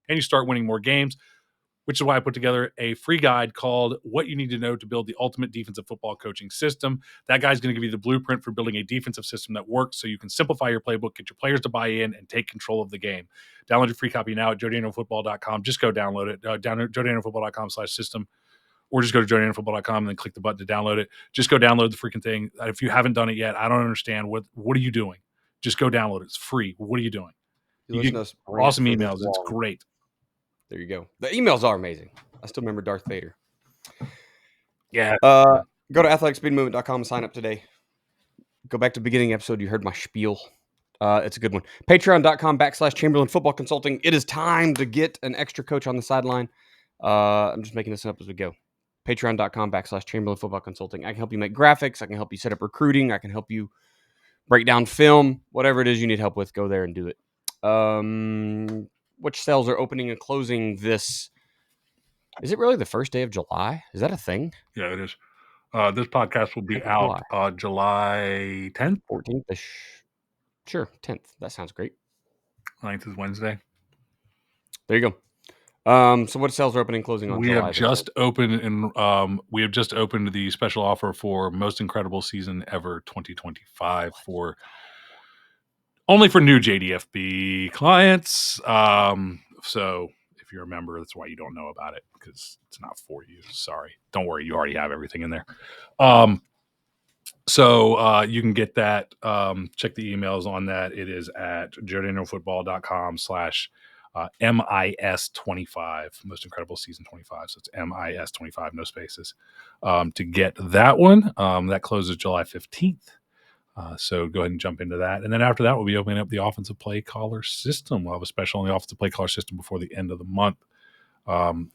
And you start winning more games which is why I put together a free guide called What You Need to Know to Build the Ultimate Defensive Football Coaching System. That guide's going to give you the blueprint for building a defensive system that works so you can simplify your playbook, get your players to buy in, and take control of the game. Download your free copy now at joedanielfootball.com. Just go download it. Download joedanielfootball.com/system. Or just go to joedanielfootball.com and then click the button to download it. Just go download the freaking thing. If you haven't done it yet, I don't understand. What are you doing? Just go download it. It's free. What are you doing? You get awesome emails. It's great. There you go. The emails are amazing. I still remember Darth Vader. Yeah. Go to athleticspeedmovement.com and sign up today. Go back to the beginning episode. You heard my spiel. It's a good one. Patreon.com/Chamberlain Football Consulting. It is time to get an extra coach on the sideline. I'm just making this up as we go. Patreon.com/Chamberlain Football Consulting. I can help you make graphics. I can help you set up recruiting. I can help you break down film. Whatever it is you need help with, go there and do it. Which sales are opening and closing this? Is it really the first day of July? Is that a thing? Yeah, it is. This podcast will be out July 10th. 14th-ish. Sure, 10th. That sounds great. 9th is Wednesday. There you go. So what sales are opening and closing on July? We have just opened the special offer for Most Incredible Season Ever 2025 for only for new JDFB clients. So if you're a member, that's why you don't know about it, because it's not for you. Sorry. Don't worry, you already have everything in there. So you can get that. Check the emails on that. It is at joedanielfootball.com/MIS25, Most Incredible Season 25. So it's MIS25, no spaces. To get that one, that closes July 15th. So go ahead and jump into that. And then after that, we'll be opening up the offensive play caller system. We'll have a special on the offensive play caller system before the end of the month.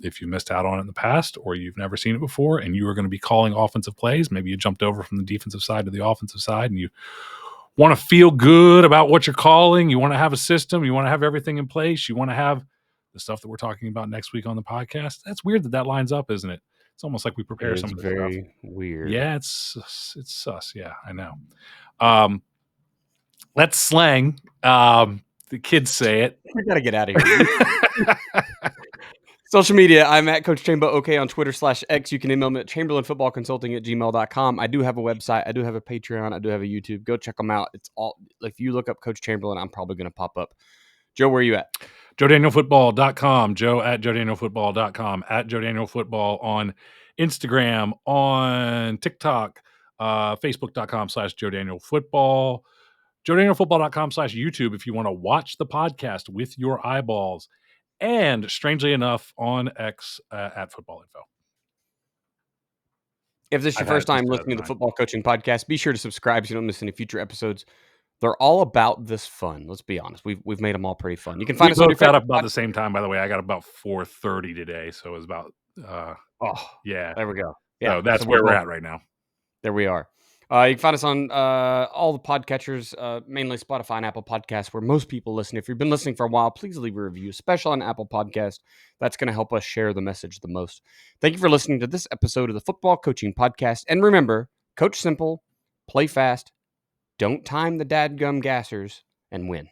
If you missed out on it in the past, or you've never seen it before, and you are going to be calling offensive plays, maybe you jumped over from the defensive side to the offensive side, and you want to feel good about what you're calling, you want to have a system, you want to have everything in place, you want to have the stuff that we're talking about next week on the podcast. That's weird that lines up, isn't it? It's almost like we prepare some of the stuff. Very weird. Yeah, it's sus. Yeah, I know. That's slang. The kids say it. We got to get out of here. Social media, I'm at Coach Chambo OK on Twitter /X. You can email me at chamberlainfootballconsulting@gmail.com. I do have a website. I do have a Patreon. I do have a YouTube. Go check them out. It's all, if you look up Coach Chamberlain, I'm probably going to pop up. Joe, where are you at? joedanielfootball.com. Joe at joedanielfootball.com. At joedanielfootball on Instagram, on TikTok, facebook.com/joedanielfootball. joedanielfootball.com/YouTube if you want to watch the podcast with your eyeballs. And strangely enough, on X at Football Info. If this is your first time listening to the Football Coaching Podcast, be sure to subscribe so you don't miss any future episodes. They're all about this fun. Let's be honest. We've made them all pretty fun. You can find us on your got up about the same time, by the way. I got about 4:30 today, so it was about yeah. There we go. Yeah, so that's where we're at right now. There we are. You can find us on all the podcatchers, mainly Spotify and Apple Podcasts, where most people listen. If you've been listening for a while, please leave a review, especially on Apple Podcast. That's going to help us share the message the most. Thank you for listening to this episode of the Football Coaching Podcast. And remember, coach simple, play fast, don't time the dadgum gassers, and win.